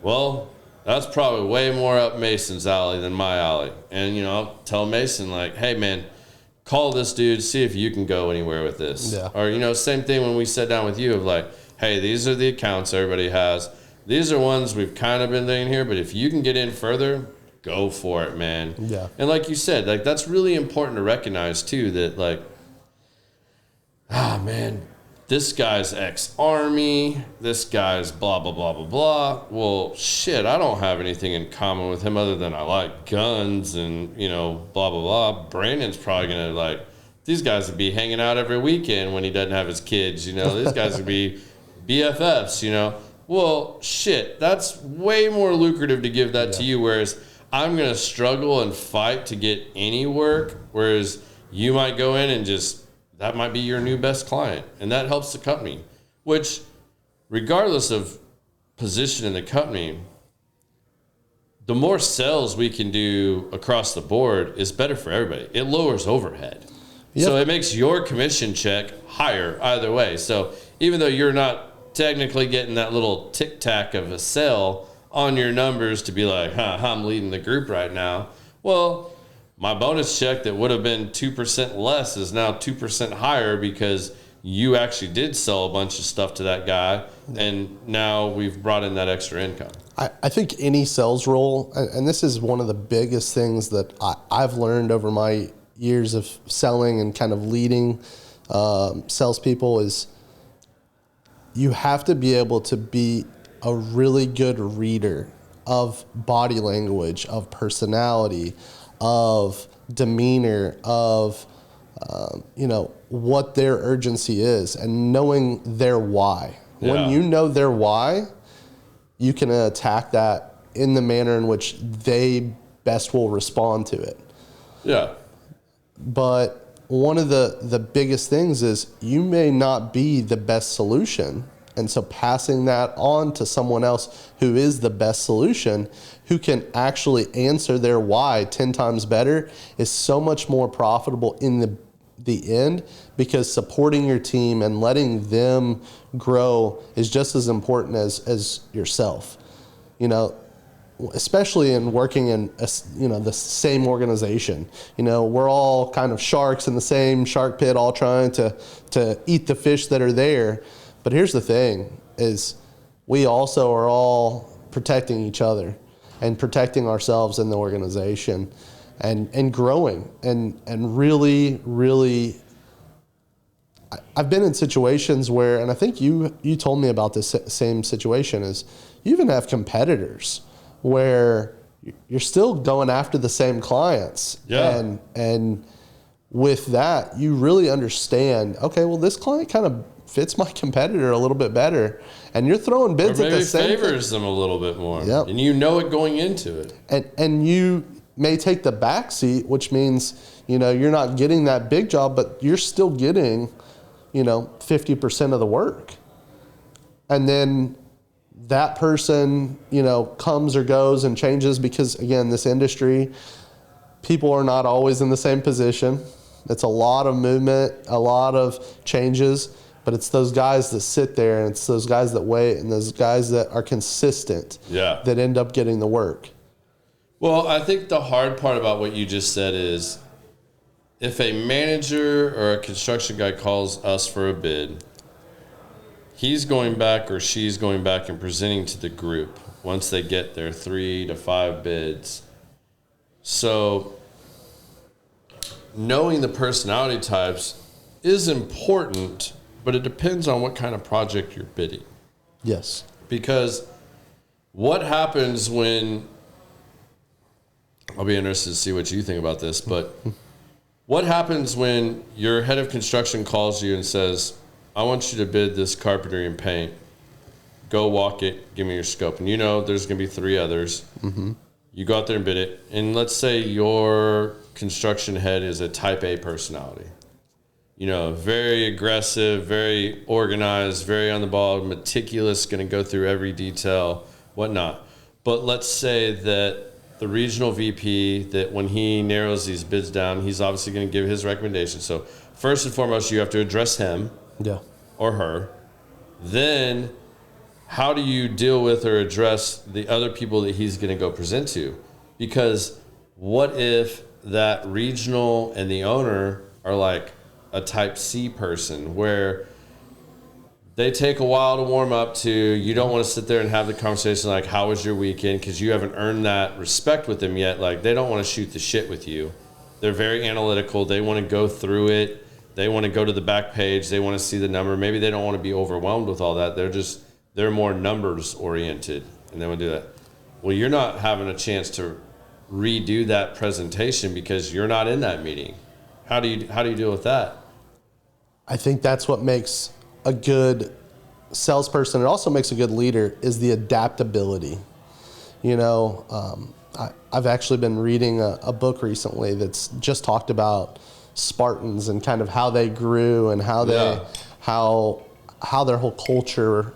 Speaker 2: Well, that's probably way more up Mason's alley than my alley. And, I'll tell Mason, like, hey, man, call this dude, see if you can go anywhere with this. Yeah. Or, same thing when we sat down with you of like, hey, these are the accounts everybody has. These are ones we've kind of been thinking here, but if you can get in further, go for it, man. Yeah. And like you said, like, that's really important to recognize, too, that, like, man, this guy's ex-army, this guy's blah, blah, blah, blah, blah. Well, shit, I don't have anything in common with him other than I like guns and, blah, blah, blah. Brandon's probably going to like, these guys would be hanging out every weekend when he doesn't have his kids, These guys would be BFFs, Well, shit, that's way more lucrative to give that to you, whereas I'm going to struggle and fight to get any work, whereas you might go in and that might be your new best client, and that helps the company, which, regardless of position in the company, the more sales we can do across the board is better for everybody. It lowers overhead. Yep. So it makes your commission check higher either way. So even though you're not technically getting that little tic-tac of a sale on your numbers to be like, I'm leading the group right now. Well, my bonus check that would have been 2% less is now 2% higher because you actually did sell a bunch of stuff to that guy, and now we've brought in that extra income.
Speaker 3: I think any sales role, and this is one of the biggest things that I've learned over my years of selling and kind of leading salespeople, is you have to be able to be a really good reader of body language, of personality, of demeanor, of what their urgency is, and knowing their why. Yeah. When you know their why, you can attack that in the manner in which they best will respond to it.
Speaker 2: Yeah.
Speaker 3: But one of the biggest things is you may not be the best solution. And so passing that on to someone else who is the best solution, who can actually answer their why 10 times better, is so much more profitable in the end, because supporting your team and letting them grow is just as important as yourself. Especially in working in the same organization. We're all kind of sharks in the same shark pit, all trying to eat the fish that are there. But here's the thing, is we also are all protecting each other and protecting ourselves in the organization and growing and really, really. I've been in situations where, and I think you told me about this same situation, is you even have competitors where you're still going after the same clients.
Speaker 2: Yeah.
Speaker 3: And with that, you really understand, okay, well, this client kind of fits my competitor a little bit better, and you're throwing bids at the same.
Speaker 2: Maybe favors them a little bit more.
Speaker 3: Yep.
Speaker 2: And you know it going into it.
Speaker 3: And you may take the back seat, which means you're not getting that big job, but you're still getting 50% of the work. And then that person comes or goes and changes, because again, this industry, people are not always in the same position. It's a lot of movement, a lot of changes. But it's those guys that sit there, and it's those guys that wait, and those guys that are consistent that end up getting the work.
Speaker 2: Well, I think the hard part about what you just said is, if a manager or a construction guy calls us for a bid, he's going back or she's going back and presenting to the group once they get their 3 to 5 bids. So knowing the personality types is important, but it depends on what kind of project you're bidding.
Speaker 3: Yes.
Speaker 2: Because what happens when, I'll be interested to see what you think about this, but what happens when your head of construction calls you and says, I want you to bid this carpentry and paint. Go walk it, give me your scope. And there's going to be 3 others. Mm-hmm. You go out there and bid it. And let's say your construction head is a type A personality. Very aggressive, very organized, very on the ball, meticulous, going to go through every detail, whatnot. But let's say that the regional VP, that when he narrows these bids down, he's obviously going to give his recommendation. So first and foremost, you have to address him or her. Then how do you deal with or address the other people that he's going to go present to? Because what if that regional and the owner are like a type C person, where they take a while to warm up to, you don't want to sit there and have the conversation like, how was your weekend? Because you haven't earned that respect with them yet. Like, they don't want to shoot the shit with you. They're very analytical. They want to go through it. They want to go to the back page. They want to see the number. Maybe they don't want to be overwhelmed with all that. They're more numbers oriented, and they want to do that. Well, you're not having a chance to redo that presentation because you're not in that meeting. How do you deal with that?
Speaker 3: I think that's what makes a good salesperson. It also makes a good leader is the adaptability. You know, I've actually been reading a book recently that's just talked about Spartans and kind of how they grew and how their whole culture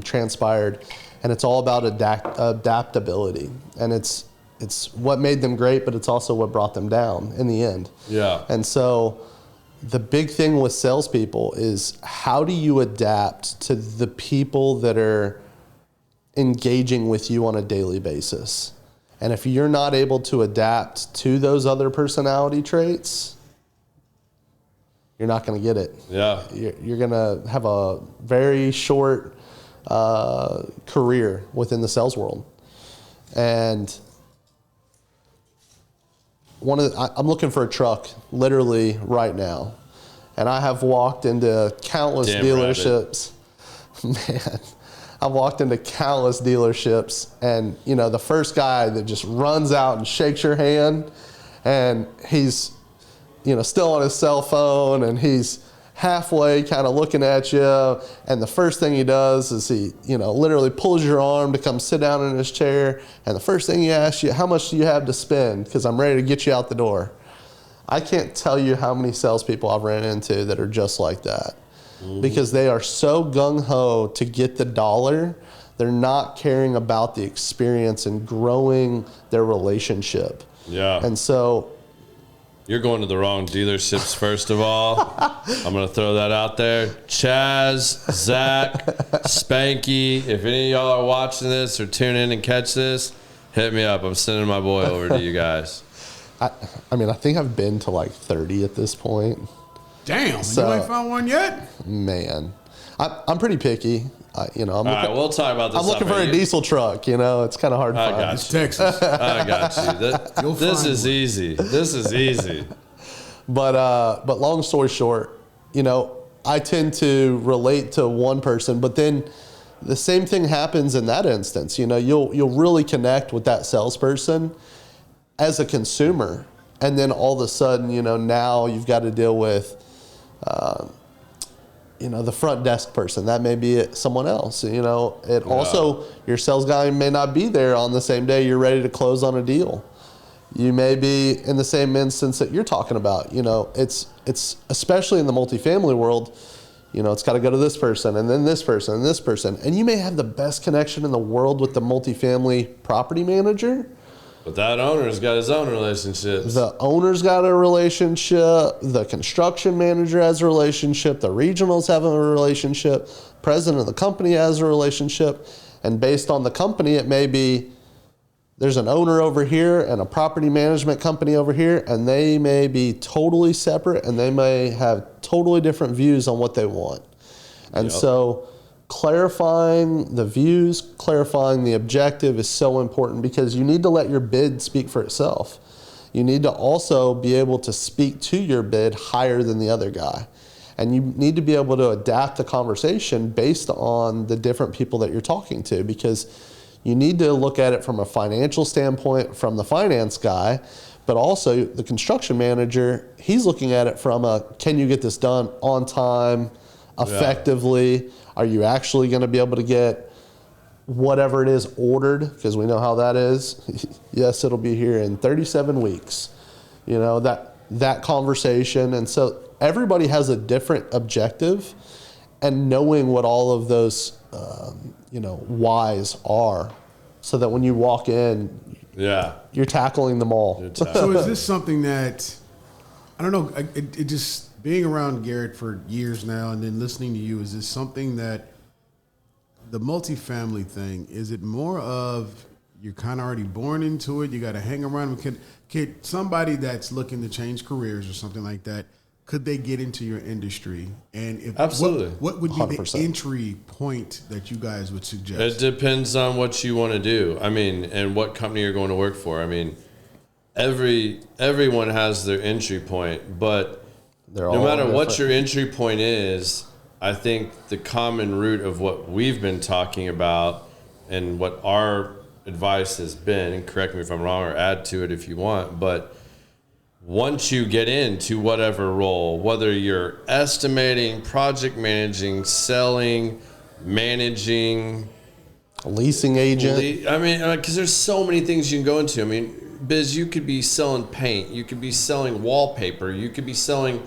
Speaker 3: transpired, and it's all about adaptability, and it's what made them great, but it's also what brought them down in the end.
Speaker 2: Yeah.
Speaker 3: And so the big thing with salespeople is how do you adapt to the people that are engaging with you on a daily basis? And if you're not able to adapt to those other personality traits, you're not going to get it.
Speaker 2: Yeah.
Speaker 3: You're going to have a very short career within the sales world. And I'm looking for a truck literally right now. And I have walked into countless dealerships. Man, I've walked into countless dealerships, and you know, the first guy that just runs out and shakes your hand, and he's, you know, still on his cell phone, and he's halfway kind of looking at you, and the first thing he does is he, you know, literally pulls your arm to come sit down in his chair, and the first thing he asks you, how much do you have to spend? Because I'm ready to get you out the door. I can't tell you how many salespeople I've ran into that are just like that. Mm-hmm. Because they are so gung-ho to get the dollar, they're not caring about the experience and growing their relationship.
Speaker 2: Yeah.
Speaker 3: And so
Speaker 2: you're going to the wrong dealerships, first of all. I'm going to throw that out there. Chaz, Zach, Spanky, if any of y'all are watching this or tune in and catch this, hit me up. I'm sending my boy over to you guys.
Speaker 3: I mean, I think I've been to like 30 at this point.
Speaker 1: Damn,
Speaker 3: so,
Speaker 1: you ain't found one yet?
Speaker 3: Man, I'm pretty picky. You know,
Speaker 2: all right, we'll talk about this.
Speaker 3: I'm looking for a diesel truck. You know, it's kind of hard to find.
Speaker 1: It's Texas.
Speaker 2: I got you. This is easy. This is easy.
Speaker 3: But long story short, you know, I tend to relate to one person, but then the same thing happens in that instance. You know, you'll really connect with that salesperson as a consumer, and then all of a sudden, you know, now you've got to deal with, you know, the front desk person. That may be someone else. You know, also your sales guy may not be there on the same day you're ready to close on a deal. You may be in the same instance that you're talking about. You know, it's especially in the multifamily world. You know, it's got to go to this person and then this person and this person, and you may have the best connection in the world with the multifamily property manager.
Speaker 2: But that owner's got his own relationships.
Speaker 3: The owner's got a relationship. The construction manager has a relationship. The regionals have a relationship. President of the company has a relationship. And based on the company, it may be there's an owner over here and a property management company over here, and they may be totally separate, and they may have totally different views on what they want. And so clarifying the views, clarifying the objective is so important, because you need to let your bid speak for itself. You need to also be able to speak to your bid higher than the other guy. And you need to be able to adapt the conversation based on the different people that you're talking to, because you need to look at it from a financial standpoint from the finance guy, but also the construction manager, he's looking at it from a, can you get this done on time, effectively? Are you actually going to be able to get whatever it is ordered? Because we know how that is. Yes, it'll be here in 37 weeks. You know, that conversation. And so everybody has a different objective, and knowing what all of those, you know, whys are, so that when you walk in, you're tackling them all.
Speaker 1: So is this something that, I don't know, it just, being around Garrett for years now and then listening to you, is this something that the multifamily thing, is it more of you're kind of already born into it, you got to hang around? Could somebody that's looking to change careers or something like that, could they get into your industry? And if
Speaker 2: absolutely,
Speaker 1: what would be
Speaker 3: 100%.
Speaker 1: the entry point that you guys would suggest?
Speaker 2: It depends on what you want to do. I mean, and what company you're going to work for. I mean, everyone has their entry point, but
Speaker 3: They're all
Speaker 2: no matter what
Speaker 3: different.
Speaker 2: your entry point is, I think the common root of what we've been talking about and what our advice has been, and correct me if I'm wrong or add to it if you want, but once you get into whatever role, whether you're estimating, project managing, selling, managing,
Speaker 3: Leasing agent.
Speaker 2: I mean, because there's so many things you can go into. I mean, Biz, you could be selling paint, you could be selling wallpaper, you could be selling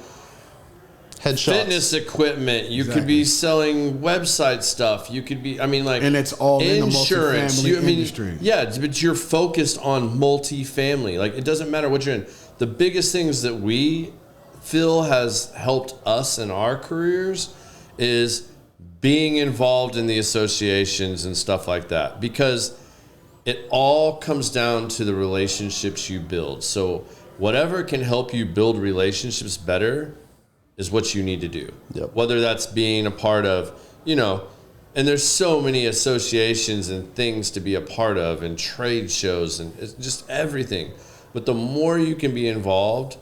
Speaker 3: Headshots.
Speaker 2: fitness equipment, you could be selling website stuff, you could be, I mean, like,
Speaker 1: And it's all in the
Speaker 2: insurance.
Speaker 1: multifamily
Speaker 2: I mean,
Speaker 1: industry.
Speaker 2: yeah, but you're focused on multifamily. Like, it doesn't matter what you're in. The biggest things that we feel has helped us in our careers is being involved in the associations and stuff like that, because it all comes down to the relationships you build. So whatever can help you build relationships better is what you need to do.
Speaker 3: Yep.
Speaker 2: Whether that's being a part of, and there's so many associations and things to be a part of, and trade shows, and it's just everything. But the more you can be involved,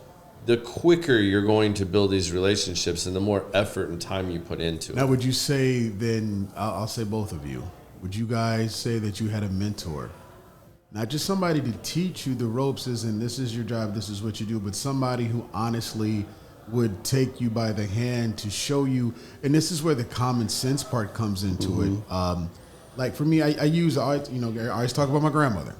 Speaker 2: the quicker you're going to build these relationships and the more effort and time you put into it.
Speaker 1: Now, would you say then, I'll say both of you, would you guys say that you had a mentor? Not just somebody to teach you the ropes and this is your job, this is what you do, but somebody who honestly would take you by the hand to show you, and this is where the common sense part comes into it. Like for me, I always talk about my grandmother.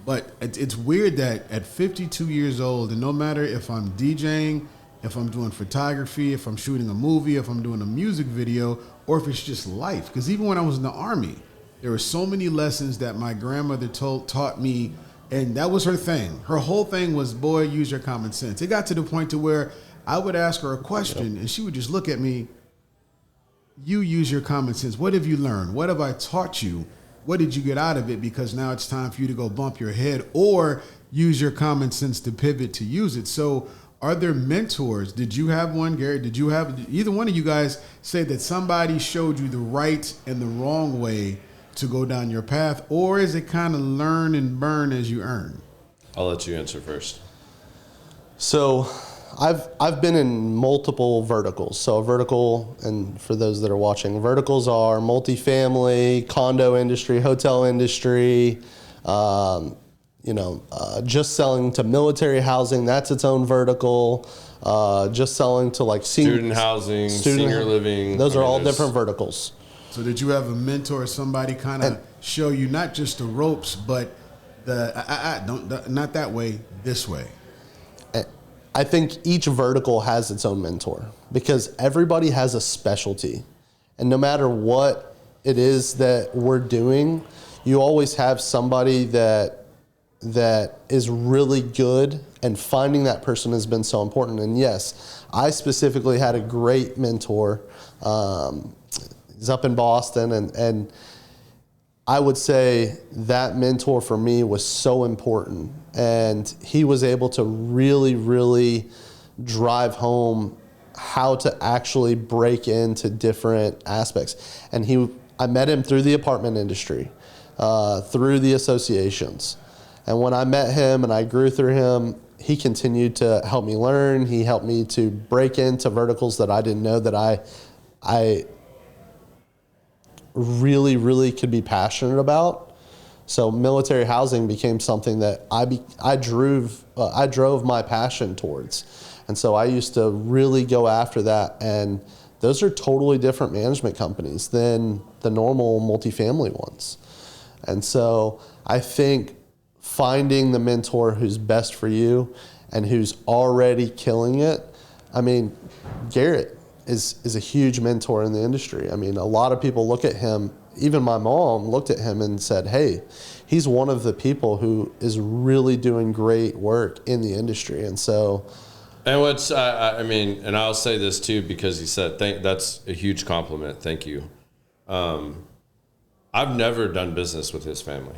Speaker 1: But it's weird that at 52 years old, and no matter if I'm DJing, if I'm doing photography, if I'm shooting a movie, if I'm doing a music video, or if it's just life. Because even when I was in the Army, there were so many lessons that my grandmother taught me, and that was her thing. Her whole thing was, boy, use your common sense. It got to the point to where I would ask her a question, and she would just look at me, you use your common sense. What have you learned? What have I taught you? What did you get out of it? Because now it's time for you to go bump your head or use your common sense to pivot to use it. So are there mentors? Did you have one, Garrett? Did you have, either one of you guys say that somebody showed you the right and the wrong way to go down your path? Or is it kind of learn and burn as you earn?
Speaker 2: I'll let you answer first.
Speaker 3: So I've been in multiple verticals. So a vertical, and for those that are watching, verticals are multifamily, condo industry, hotel industry, just selling to military housing, that's its own vertical. Just selling to like
Speaker 2: student housing, senior living.
Speaker 3: Those are all different verticals.
Speaker 1: So did you have a mentor or somebody kind of show you not just the ropes, but not that way, this way?
Speaker 3: I think each vertical has its own mentor because everybody has a specialty. And no matter what it is that we're doing, you always have somebody that is really good, and finding that person has been so important. And yes, I specifically had a great mentor. He's up in Boston, and I would say that mentor for me was so important, and he was able to really, really drive home how to actually break into different aspects. And I met him through the apartment industry, through the associations. And when I met him and I grew through him, he continued to help me learn. He helped me to break into verticals that I didn't know that I really, really could be passionate about. So military housing became something that I drove my passion towards. And so I used to really go after that. And those are totally different management companies than the normal multifamily ones. And so I think finding the mentor who's best for you and who's already killing it. I mean, Garrett is a huge mentor in the industry. I mean, a lot of people look at him, even my mom looked at him and said, hey, he's one of the people who is really doing great work in the industry. And so...
Speaker 2: And what's, I mean, and I'll say this too, because he said, that's a huge compliment. Thank you. I've never done business with his family.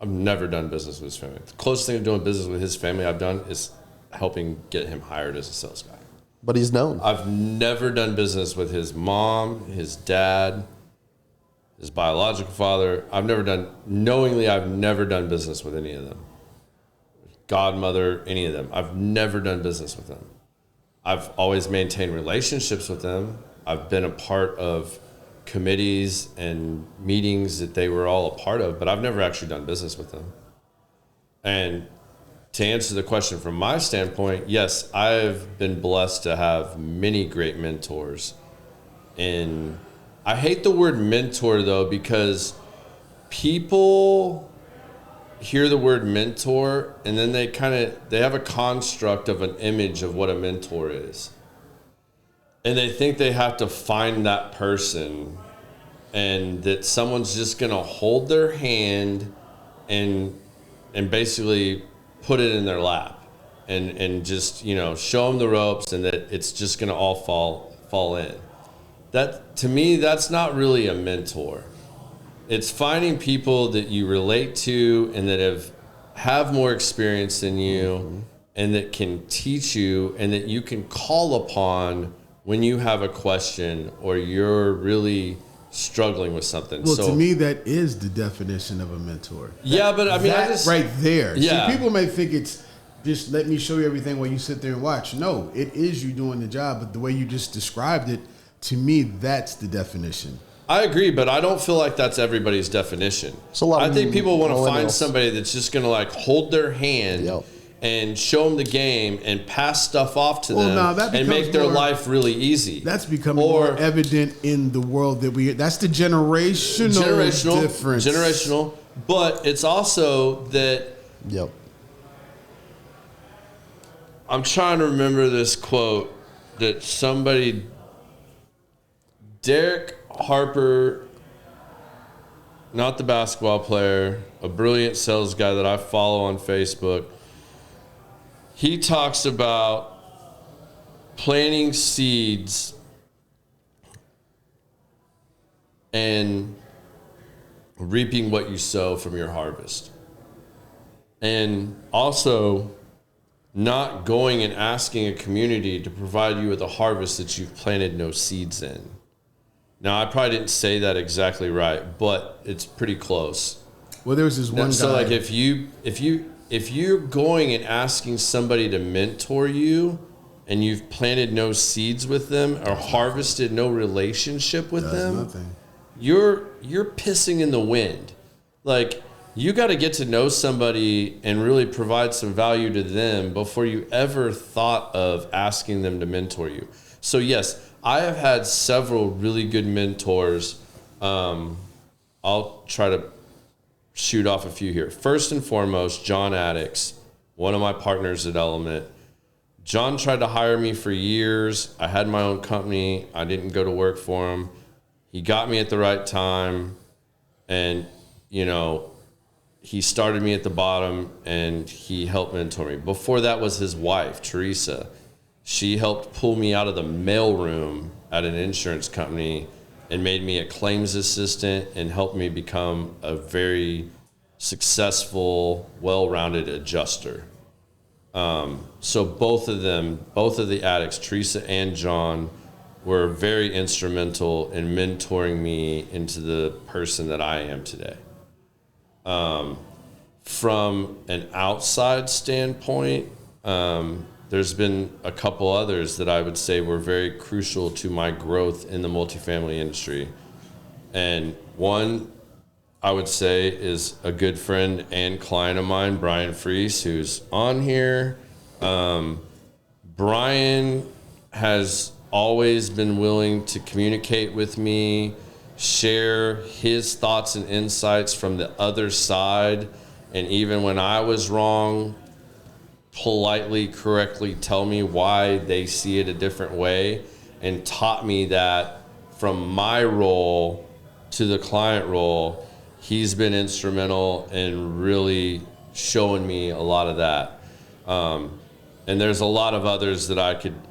Speaker 2: I've never done business with his family. The closest thing to doing business with his family I've done is helping get him hired as a sales guy.
Speaker 3: But he's known.
Speaker 2: I've never done business with his mom, his dad, his biological father. I've never done business with any of them. Godmother, any of them. I've never done business with them. I've always maintained relationships with them. I've been a part of committees and meetings that they were all a part of, but I've never actually done business with them. And to answer the question from my standpoint, yes, I've been blessed to have many great mentors. And I hate the word mentor though, because people hear the word mentor and then they have a construct of an image of what a mentor is. And they think they have to find that person and that someone's just going to hold their hand and basically put it in their lap and just, show them the ropes and that it's just going to all fall in. That, to me, that's not really a mentor. It's finding people that you relate to and that have more experience than you and that can teach you and that you can call upon when you have a question or you're really struggling with something.
Speaker 1: Well, to me, that is the definition of a mentor.
Speaker 2: But I mean,
Speaker 1: that's right there.
Speaker 2: Yeah.
Speaker 1: See, people may think it's just let me show you everything while you sit there and watch. No, it is you doing the job, but the way you just described it, to me, that's the definition.
Speaker 2: I agree, but I don't feel like that's everybody's definition. I think people want to find somebody that's just going to hold their hand and show them the game and pass stuff off to them and make their life really easy.
Speaker 1: That's becoming more evident in the world that that's the generational difference.
Speaker 2: Generational, but it's also that.
Speaker 3: Yep.
Speaker 2: I'm trying to remember this quote that somebody, Derek Harper, not the basketball player, a brilliant sales guy that I follow on Facebook. He talks about planting seeds and reaping what you sow from your harvest. And also not going and asking a community to provide you with a harvest that you've planted no seeds in. Now, I probably didn't say that exactly right, but it's pretty close.
Speaker 1: Well, there was this one guy.
Speaker 2: So, like, if you're going and asking somebody to mentor you, and you've planted no seeds with them or harvested no relationship with them,
Speaker 1: nothing.
Speaker 2: You're pissing in the wind. Like, you got to get to know somebody and really provide some value to them before you ever thought of asking them to mentor you. So, yes, I have had several really good mentors. I'll try to shoot off a few here. First and foremost, John Addix, one of my partners at Element. John tried to hire me for years. I had my own company. I didn't go to work for him. He got me at the right time. And, he started me at the bottom and he helped mentor me. Before that was his wife, Teresa. She helped pull me out of the mailroom at an insurance company and made me a claims assistant and helped me become a very successful, well-rounded adjuster. So both of the addicts, Teresa and John, were very instrumental in mentoring me into the person that I am today. From an outside standpoint, there's been a couple others that I would say were very crucial to my growth in the multifamily industry. And one, I would say, is a good friend and client of mine, Brian Freese, who's on here. Brian has always been willing to communicate with me, share his thoughts and insights from the other side, and even when I was wrong, politely, correctly tell me why they see it a different way, and taught me that from my role to the client role, he's been instrumental in really showing me a lot of that. And there's a lot of others that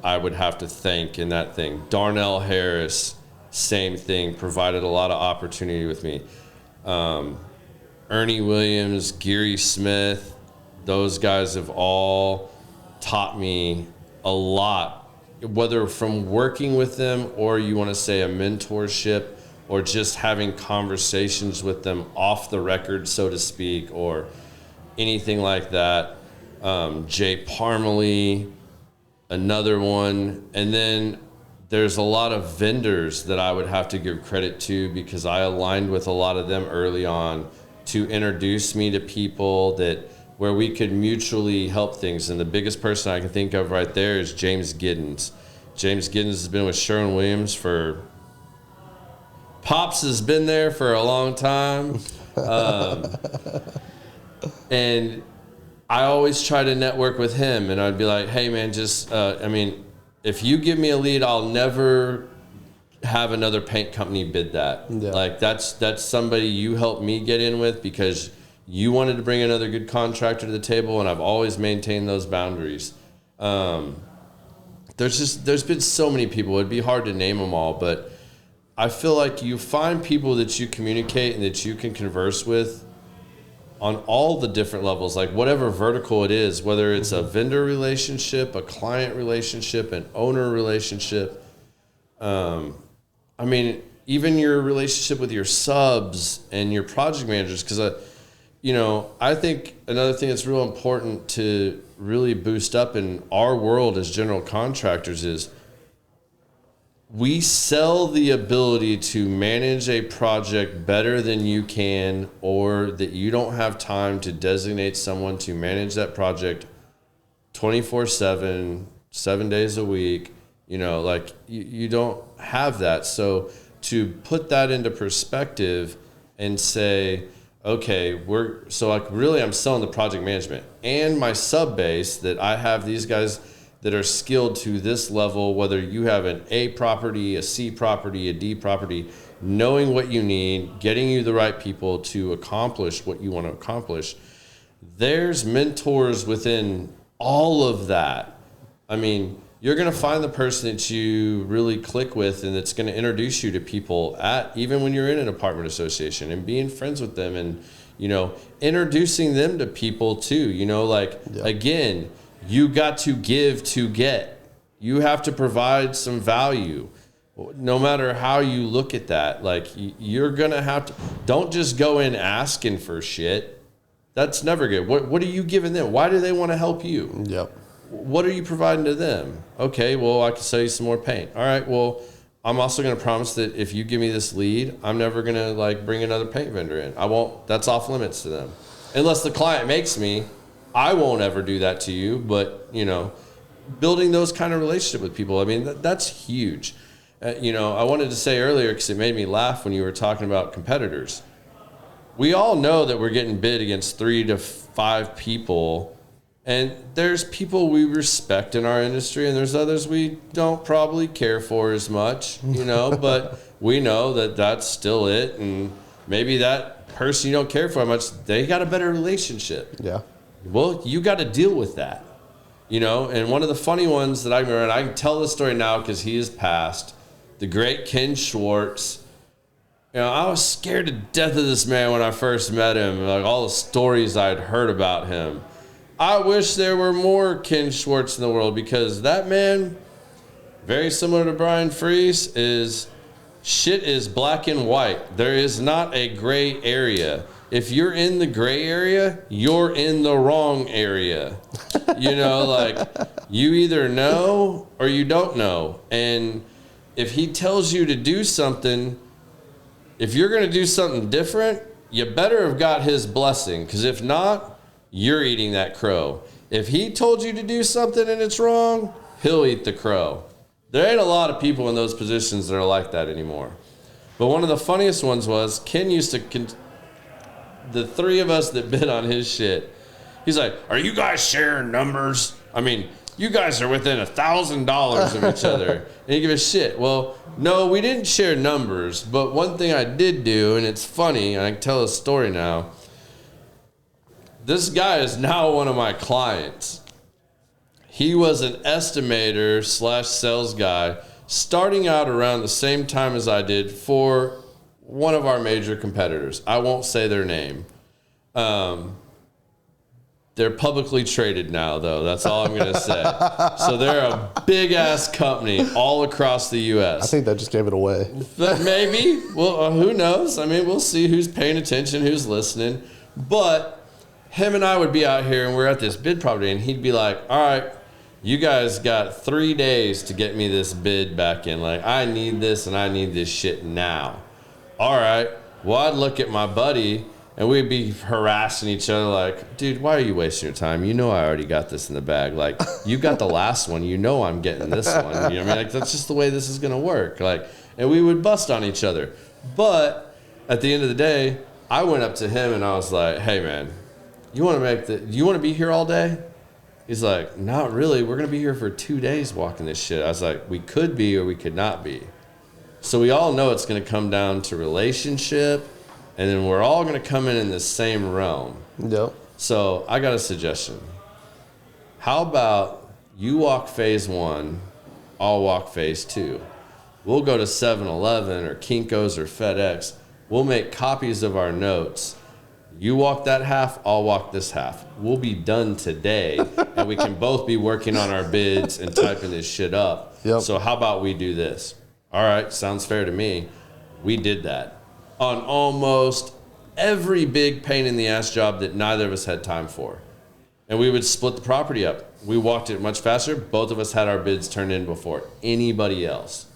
Speaker 2: I would have to thank in that thing. Darnell Harris, same thing, provided a lot of opportunity with me. Ernie Williams, Geary Smith, those guys have all taught me a lot, whether from working with them or you want to say a mentorship or just having conversations with them off the record, so to speak, or anything like that. Jay Parmalee, another one. And then there's a lot of vendors that I would have to give credit to because I aligned with a lot of them early on to introduce me to people that where we could mutually help things. And the biggest person I can think of right there is James Giddens. James Giddens has been with Sherwin-Williams for... Pops has been there for a long time. And I always try to network with him. And I'd be like, hey, man, just, if you give me a lead, I'll never have another paint company bid that. Yeah. Like, that's somebody you helped me get in with because you wanted to bring another good contractor to the table, and I've always maintained those boundaries. There's been so many people. It'd be hard to name them all, but I feel like you find people that you communicate and that you can converse with on all the different levels, like whatever vertical it is, whether it's a vendor relationship, a client relationship, an owner relationship. Even your relationship with your subs and your project managers, because I think another thing that's real important to really boost up in our world as general contractors is we sell the ability to manage a project better than you can, or that you don't have time to designate someone to manage that project 24/7, 7 days a week. You don't have that. So to put that into perspective and say, okay, I'm selling the project management and my sub base that I have these guys that are skilled to this level, whether you have an A property, a C property, a D property, knowing what you need, getting you the right people to accomplish what you want to accomplish. There's mentors within all of that. You're going to find the person that you really click with and that's going to introduce you to people even when you're in an apartment association, and being friends with them and, introducing them to people too, Again, you got to give to get. You have to provide some value, no matter how you look at that. Like, you're going to have to, don't just go in asking for shit. That's never good. What are you giving them? Why do they want to help you?
Speaker 3: Yep.
Speaker 2: What are you providing to them? Okay, well, I can sell you some more paint. All right, well, I'm also going to promise that if you give me this lead, I'm never going to bring another paint vendor in. I won't. That's off limits to them. Unless the client makes me, I won't ever do that to you. But, building those kind of relationship with people, that's huge. I wanted to say earlier, because it made me laugh when you were talking about competitors. We all know that we're getting bid against 3 to 5 people. And there's people we respect in our industry, and there's others we don't probably care for as much, but we know that that's still it. And maybe that person you don't care for much, they got a better relationship.
Speaker 3: Yeah.
Speaker 2: Well, you got to deal with that, And one of the funny ones that I remember, and I can tell this story now because he has passed, the great Ken Schwartz. I was scared to death of this man when I first met him, like all the stories I'd heard about him. I wish there were more Ken Schwartz in the world, because that man, very similar to Brian Freese, shit is black and white. There is not a gray area. If you're in the gray area, you're in the wrong area. You either know or you don't know. And if he tells you to do something, if you're going to do something different, you better have got his blessing, because if not, you're eating that crow. If he told you to do something and it's wrong, he'll eat the crow. There ain't a lot of people in those positions that are like that anymore. But one of the funniest ones was Ken used to, the 3 of us that bid on his shit, he's like, are you guys sharing numbers? You guys are within $1,000 of each other. And you give a shit. Well, no, we didn't share numbers. But one thing I did do, and it's funny, and I can tell a story now. This guy is now one of my clients. He was an estimator / sales guy starting out around the same time as I did for one of our major competitors. I won't say their name. They're publicly traded now, though. That's all I'm going to say. So they're a big-ass company all across the U.S.
Speaker 3: I think that just gave it away.
Speaker 2: But maybe. Well, who knows? We'll see who's paying attention, who's listening. But him and I would be out here, and we're at this bid property, and he'd be like, all right, you guys got 3 days to get me this bid back in. Like, I need this and I need this shit now. All right. Well, I'd look at my buddy and we'd be harassing each other like, dude, why are you wasting your time? You know I already got this in the bag. Like, you got the last one. You know I'm getting this one. You know what I mean? Like, that's just the way this is going to work. Like, and we would bust on each other. But at the end of the day, I went up to him and I was like, hey, man, you want to be here all day? He's like, not really. We're going to be here for 2 days walking this shit. I was like, we could be or we could not be. So we all know it's going to come down to relationship, and then we're all going to come in the same realm.
Speaker 3: Yep.
Speaker 2: So I got a suggestion. How about you walk phase 1, I'll walk phase 2. We'll go to 7-Eleven or Kinko's or FedEx. We'll make copies of our notes. You walk that half, I'll walk this half. We'll be done today, and we can both be working on our bids and typing this shit up.
Speaker 3: Yep.
Speaker 2: So how about we do this? All right, sounds fair to me. We did that on almost every big pain in the ass job that neither of us had time for. And we would split the property up. We walked it much faster. Both of us had our bids turned in before anybody else.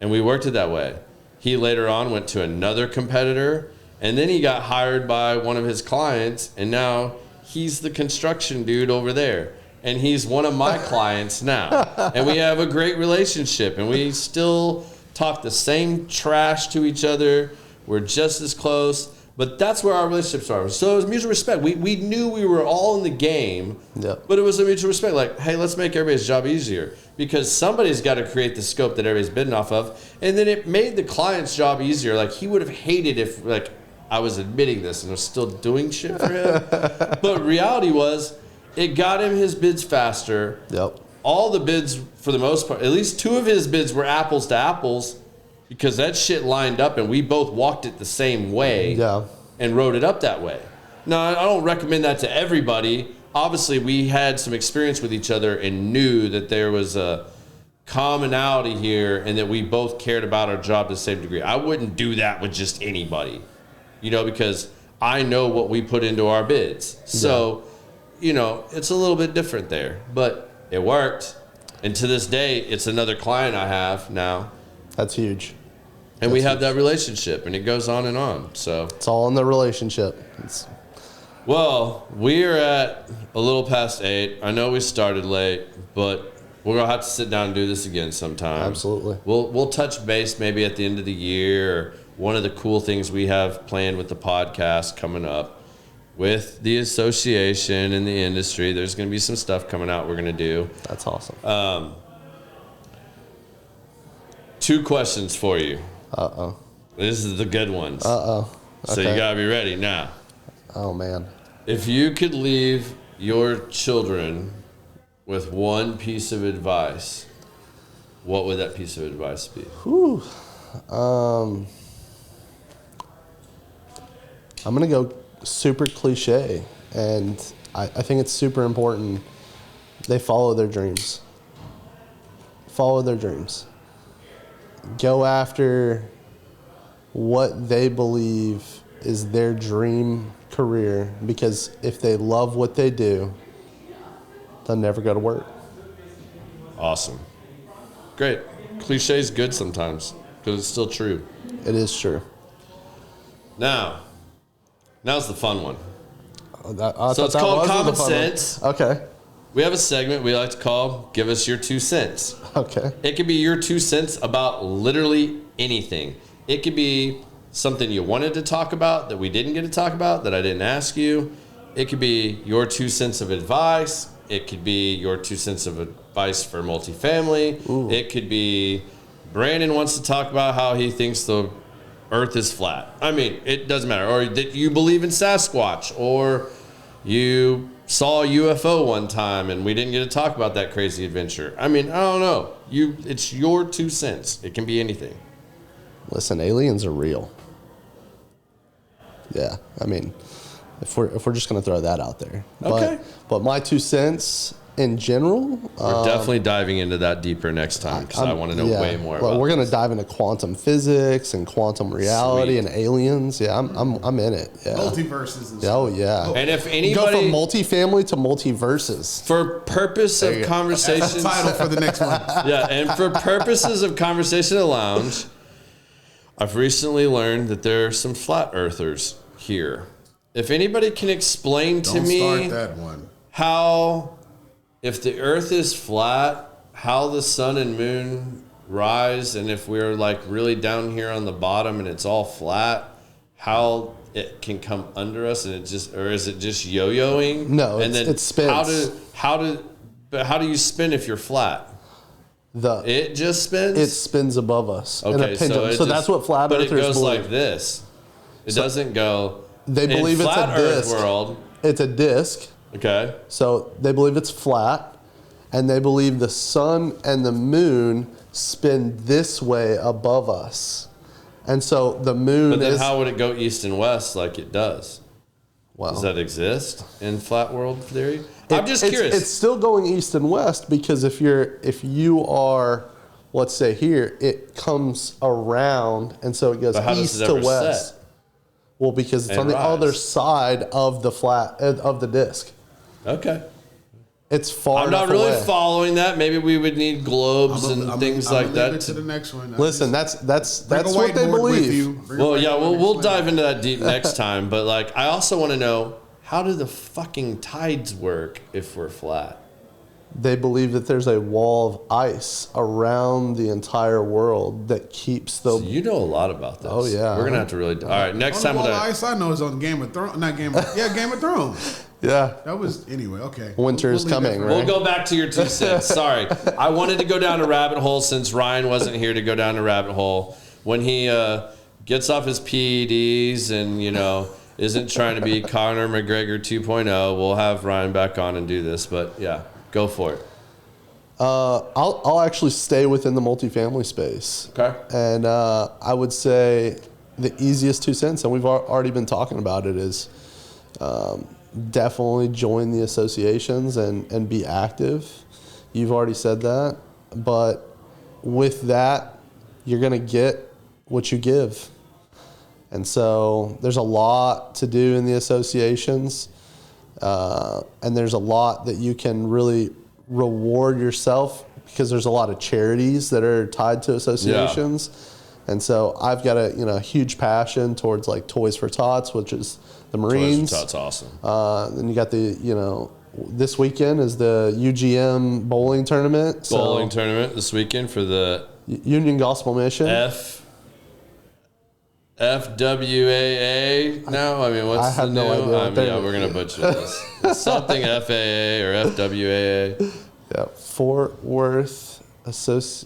Speaker 2: And we worked it that way. He later on went to another competitor, and then he got hired by one of his clients, and now he's the construction dude over there. And he's one of my clients now. And we have a great relationship, and we still talk the same trash to each other. We're just as close. But that's where our relationships are. So it was mutual respect. We knew we were all in the game,
Speaker 3: Yep.
Speaker 2: but it was a mutual respect. Like, hey, let's make everybody's job easier, because somebody's got to create the scope that everybody's bidding off of. And then it made the client's job easier. Like, he would have hated if, like, I was admitting this and was still doing shit for him. But reality was, it got him his bids faster.
Speaker 3: Yep.
Speaker 2: All the bids, for the most part, at least 2 of his bids were apples to apples, because that shit lined up and we both walked it the same way.
Speaker 3: Yeah.
Speaker 2: And wrote it up that way. Now, I don't recommend that to everybody. Obviously, we had some experience with each other and knew that there was a commonality here and that we both cared about our job to the same degree. I wouldn't do that with just anybody, you know, because I know what we put into our bids. So, you know, it's a little bit different there, but it worked. And to this day, it's another client I have now.
Speaker 3: That's huge.
Speaker 2: And we have that relationship, and it goes on and on. So
Speaker 3: It's all in the relationship.
Speaker 2: well, we are at a little past 8. I know we started late, but we're gonna have to sit down and do this again sometime.
Speaker 3: Absolutely.
Speaker 2: We'll touch base maybe at the end of the year. Or one of the cool things we have planned with the podcast coming up with the association and the industry. There's gonna be some stuff coming out we're gonna do.
Speaker 3: That's awesome.
Speaker 2: 2 questions for you.
Speaker 3: Uh-oh.
Speaker 2: This is the good ones.
Speaker 3: Uh-oh.
Speaker 2: So you gotta be ready now.
Speaker 3: Oh, man.
Speaker 2: If you could leave your children with one piece of advice, what would that piece of advice be?
Speaker 3: Whew. I'm going to go super cliche, and I think it's super important. They follow their dreams. Follow their dreams. Go after what they believe is their dream career, because if they love what they do, they'll never go to work.
Speaker 2: Awesome. Great. Cliche is good sometimes because it's still true.
Speaker 3: It is true.
Speaker 2: Now's the fun one.
Speaker 3: So
Speaker 2: it's called Common Sense.
Speaker 3: Okay.
Speaker 2: We have a segment we like to call Give Us Your 2 cents.
Speaker 3: Okay.
Speaker 2: It could be your 2 cents about literally anything. It could be something you wanted to talk about that we didn't get to talk about that I didn't ask you. It could be your 2 cents of advice. It could be your 2 cents of advice for multifamily.
Speaker 3: Ooh.
Speaker 2: It could be Brandon wants to talk about how he thinks the earth is flat. I mean, it doesn't matter. Or that you believe in Sasquatch, or you saw a UFO one time and we didn't get to talk about that crazy adventure. I mean, I don't know. It's your 2 cents. It can be anything.
Speaker 3: Listen, aliens are real. Yeah, I mean, if we're just gonna throw that out there.
Speaker 2: Okay.
Speaker 3: But my 2 cents in general.
Speaker 2: We're definitely diving into that deeper next time because I want to know way more about
Speaker 3: we're going to
Speaker 2: this.
Speaker 3: dive into quantum physics and quantum reality and aliens. Yeah, I'm in it. Yeah.
Speaker 1: Multiverses and stuff.
Speaker 3: Oh yeah.
Speaker 2: And if
Speaker 3: Go
Speaker 2: anybody,
Speaker 3: from multifamily to multiverses.
Speaker 2: for purpose of
Speaker 1: That's
Speaker 2: conversations,
Speaker 1: the title for the next one.
Speaker 2: yeah, and for purposes of conversation at the lounge, I've recently learned that there are some flat earthers here. If anybody can explain to
Speaker 1: Don't
Speaker 2: me
Speaker 1: start that one.
Speaker 2: how, if the earth is flat, how the sun and moon rise, and if we're like really down here on the bottom and it's all flat, how it can come under us, and it just, or is it just yo-yoing?
Speaker 3: No,
Speaker 2: and then
Speaker 3: it spins.
Speaker 2: how do you spin if you're flat? It just spins.
Speaker 3: It spins above us in a
Speaker 2: Okay,
Speaker 3: pendulum.
Speaker 2: so
Speaker 3: So that's what flat
Speaker 2: but
Speaker 3: earthers
Speaker 2: it goes
Speaker 3: believe.
Speaker 2: like this. It doesn't go.
Speaker 3: They believe
Speaker 2: in
Speaker 3: it's
Speaker 2: flat
Speaker 3: a
Speaker 2: Earth
Speaker 3: disc.
Speaker 2: world.
Speaker 3: It's a disc.
Speaker 2: Okay.
Speaker 3: So they believe it's flat, and they believe the sun and the moon spin this way above us. And so the moon
Speaker 2: But then
Speaker 3: is.
Speaker 2: how would it go east and west like it does?
Speaker 3: Well,
Speaker 2: Does that exist in flat world theory? I'm just curious.
Speaker 3: It's still going east and west because if you are, let's say here, it comes around, and so it goes
Speaker 2: But how does
Speaker 3: east
Speaker 2: it
Speaker 3: to
Speaker 2: ever
Speaker 3: west.
Speaker 2: set?
Speaker 3: Well, because it's
Speaker 2: And
Speaker 3: on the
Speaker 2: rise?
Speaker 3: other side of the flat of the disc.
Speaker 2: Okay.
Speaker 3: It's far
Speaker 2: I'm
Speaker 3: enough
Speaker 2: not really
Speaker 3: away.
Speaker 2: following that. Maybe we would need globes and things like that.
Speaker 1: To the next one.
Speaker 3: Listen, that's
Speaker 1: Bring a
Speaker 3: what they
Speaker 1: whiteboard with
Speaker 3: believe.
Speaker 1: you. Bring a
Speaker 2: Well, yeah,
Speaker 1: whiteboard
Speaker 2: we'll
Speaker 1: and
Speaker 2: dive into that deep next time. But like, I also want to know, how do the fucking tides work if we're flat?
Speaker 3: They believe that there's a wall of ice around the entire world that keeps the.
Speaker 2: So you know a lot about this.
Speaker 3: Oh, yeah.
Speaker 2: We're gonna have to really. All right, next time.
Speaker 1: All
Speaker 2: We'll
Speaker 1: the
Speaker 2: dive-
Speaker 1: ice I know is on Game of Thrones. Not Game of Game of Thrones.
Speaker 3: Yeah.
Speaker 1: That was anyway. Okay.
Speaker 3: Winter is
Speaker 1: leave that
Speaker 3: coming,
Speaker 1: for-
Speaker 3: right?
Speaker 2: We'll go back to your 2 cents. Sorry. I wanted to go down a rabbit hole since Ryan wasn't here to go down a rabbit hole. When he gets off his PEDs and, isn't trying to be Conor McGregor 2.0, we'll have Ryan back on and do this. But, yeah, go for it.
Speaker 3: I'll actually stay within the multifamily space.
Speaker 2: Okay.
Speaker 3: And I would say the easiest 2 cents, and we've already been talking about it, is definitely join the associations and be active. You've already said that. But with that, you're going to get what you give. And so there's a lot to do in the associations. And there's a lot that you can really reward yourself because there's a lot of charities that are tied to associations. Yeah. And so I've got a huge passion towards like Toys for Tots, which is the Marines.
Speaker 2: Toys for Tots, awesome.
Speaker 3: Then you got this weekend is the UGM bowling tournament.
Speaker 2: Bowling tournament this weekend for the
Speaker 3: Union Gospel Mission.
Speaker 2: FWAA now? I mean, what's
Speaker 3: I have
Speaker 2: the
Speaker 3: no
Speaker 2: new?
Speaker 3: idea.
Speaker 2: Yeah, we're going to butcher this. It's something FAA or FWAA.
Speaker 3: Yeah, Fort Worth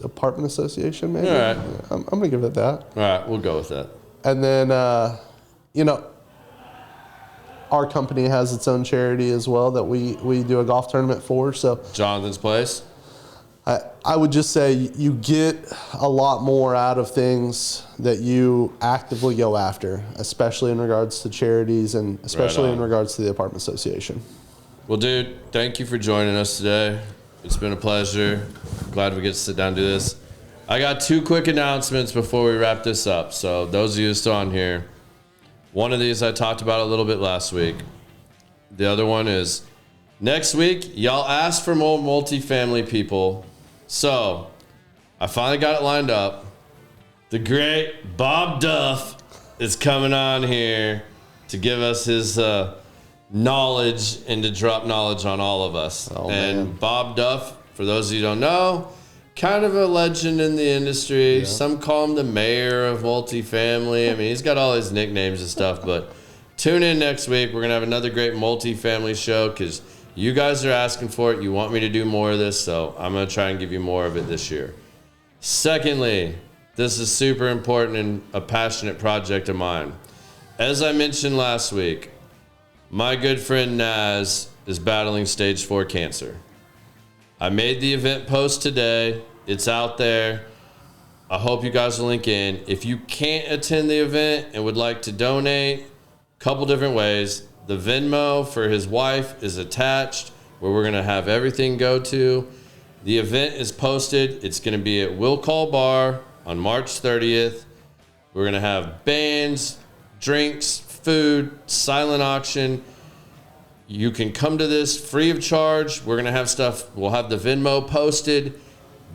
Speaker 3: Apartment Association, maybe.
Speaker 2: All right.
Speaker 3: Yeah, I'm going to give it that.
Speaker 2: All right, we'll go with that.
Speaker 3: And then, our company has its own charity as well that we do a golf tournament for. So
Speaker 2: Jonathan's Place.
Speaker 3: I would just say you get a lot more out of things that you actively go after, especially in regards to charities and especially in regards to the apartment association.
Speaker 2: Well, dude, thank you for joining us today. It's been a pleasure. Glad we get to sit down and do this. I got 2 quick announcements before we wrap this up. So those of you still on here, one of these I talked about a little bit last week. The other one is next week, y'all asked for more multifamily people. So I finally got it lined up. The great Bob Duff is coming on here to give us his knowledge and to drop knowledge on all of us. Man. Bob Duff, for those of you who don't know, kind of a legend in the industry. Yeah. Some call him the mayor of multifamily. I mean, he's got all his nicknames and stuff, but tune in next week. We're going to have another great multifamily show because you guys are asking for it. You want me to do more of this, so I'm going to try and give you more of it this year. Secondly, this is super important and a passionate project of mine. As I mentioned last week, my good friend Naz is battling stage 4 cancer. I made the event post today. It's out there. I hope you guys will link in. If you can't attend the event and would like to donate, a couple different ways. The Venmo for his wife is attached. where we're going to have everything go to. The event is posted. It's going to be at Will Call Bar on March 30th. We're going to have bands, drinks, food, silent auction. You can come to this free of charge. We're going to have stuff. We'll have the Venmo posted.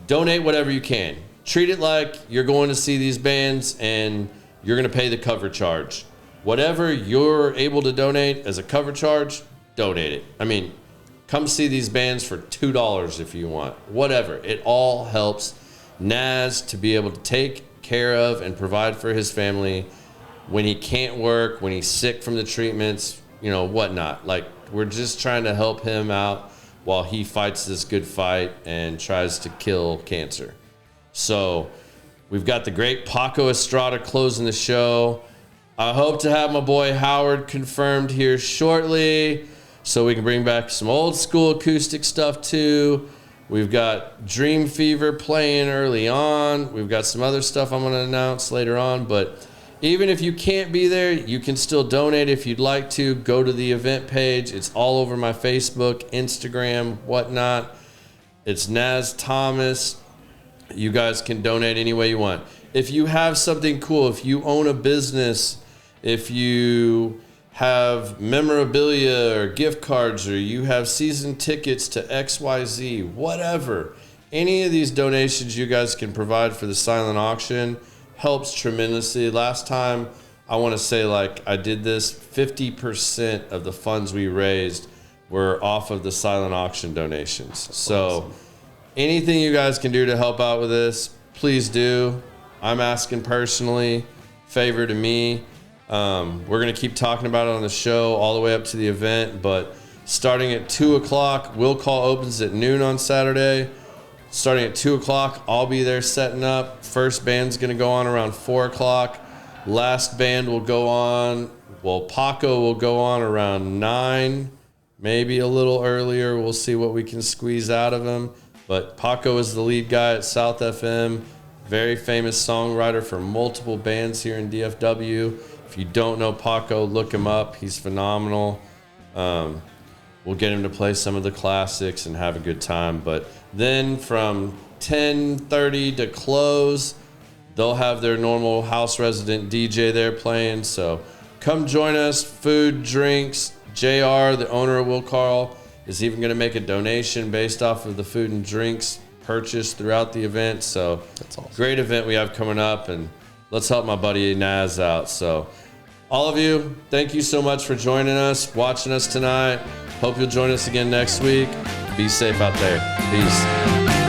Speaker 2: Donate whatever you can. Treat it like you're going to see these bands and you're going to pay the cover charge. Whatever you're able to donate as a cover charge, donate it. I mean, come see these bands for $2 if you want. Whatever. It all helps Naz to be able to take care of and provide for his family when he can't work, when he's sick from the treatments, you know, whatnot. Like, we're just trying to help him out while he fights this good fight and tries to kill cancer. So we've got the great Paco Estrada closing the show. I hope to have my boy Howard confirmed here shortly so we can bring back some old school acoustic stuff too. We've got Dream Fever playing early on. We've got some other stuff I'm going to announce later on. But even if you can't be there, you can still donate if you'd like to. Go to the event page. It's all over my Facebook, Instagram, whatnot. It's Naz Thomas. You guys can donate any way you want. If you have something cool, if you own a business, if you have memorabilia or gift cards, or you have season tickets to XYZ, whatever, any of these donations you guys can provide for the silent auction helps tremendously. Last time, I want to say, like, I did this, 50% of the funds we raised were off of the silent auction donations. So awesome. Anything you guys can do to help out with this, please do. I'm asking personally, favor to me. We're going to keep talking about it on the show all the way up to the event, but starting at 2 o'clock, Will Call opens at noon on Saturday. Starting at 2 o'clock, I'll be there setting up. First band's going to go on around 4 o'clock. Last band will go on, well, Paco will go on around 9, maybe a little earlier. We'll see what we can squeeze out of him. But Paco is the lead guy at South FM, very famous songwriter for multiple bands here in DFW. If you don't know Paco, look him up. He's phenomenal. We'll get him to play some of the classics and have a good time. But then from 10:30 to close, they'll have their normal house resident DJ there playing. So come join us. Food, drinks. JR, the owner of Will Carl, is even going to make a donation based off of the food and drinks purchased throughout the event. So that's awesome. Great event we have coming up, and let's help my buddy Naz out. So all of you, thank you so much for joining us, watching us tonight. Hope you'll join us again next week. Be safe out there. Peace.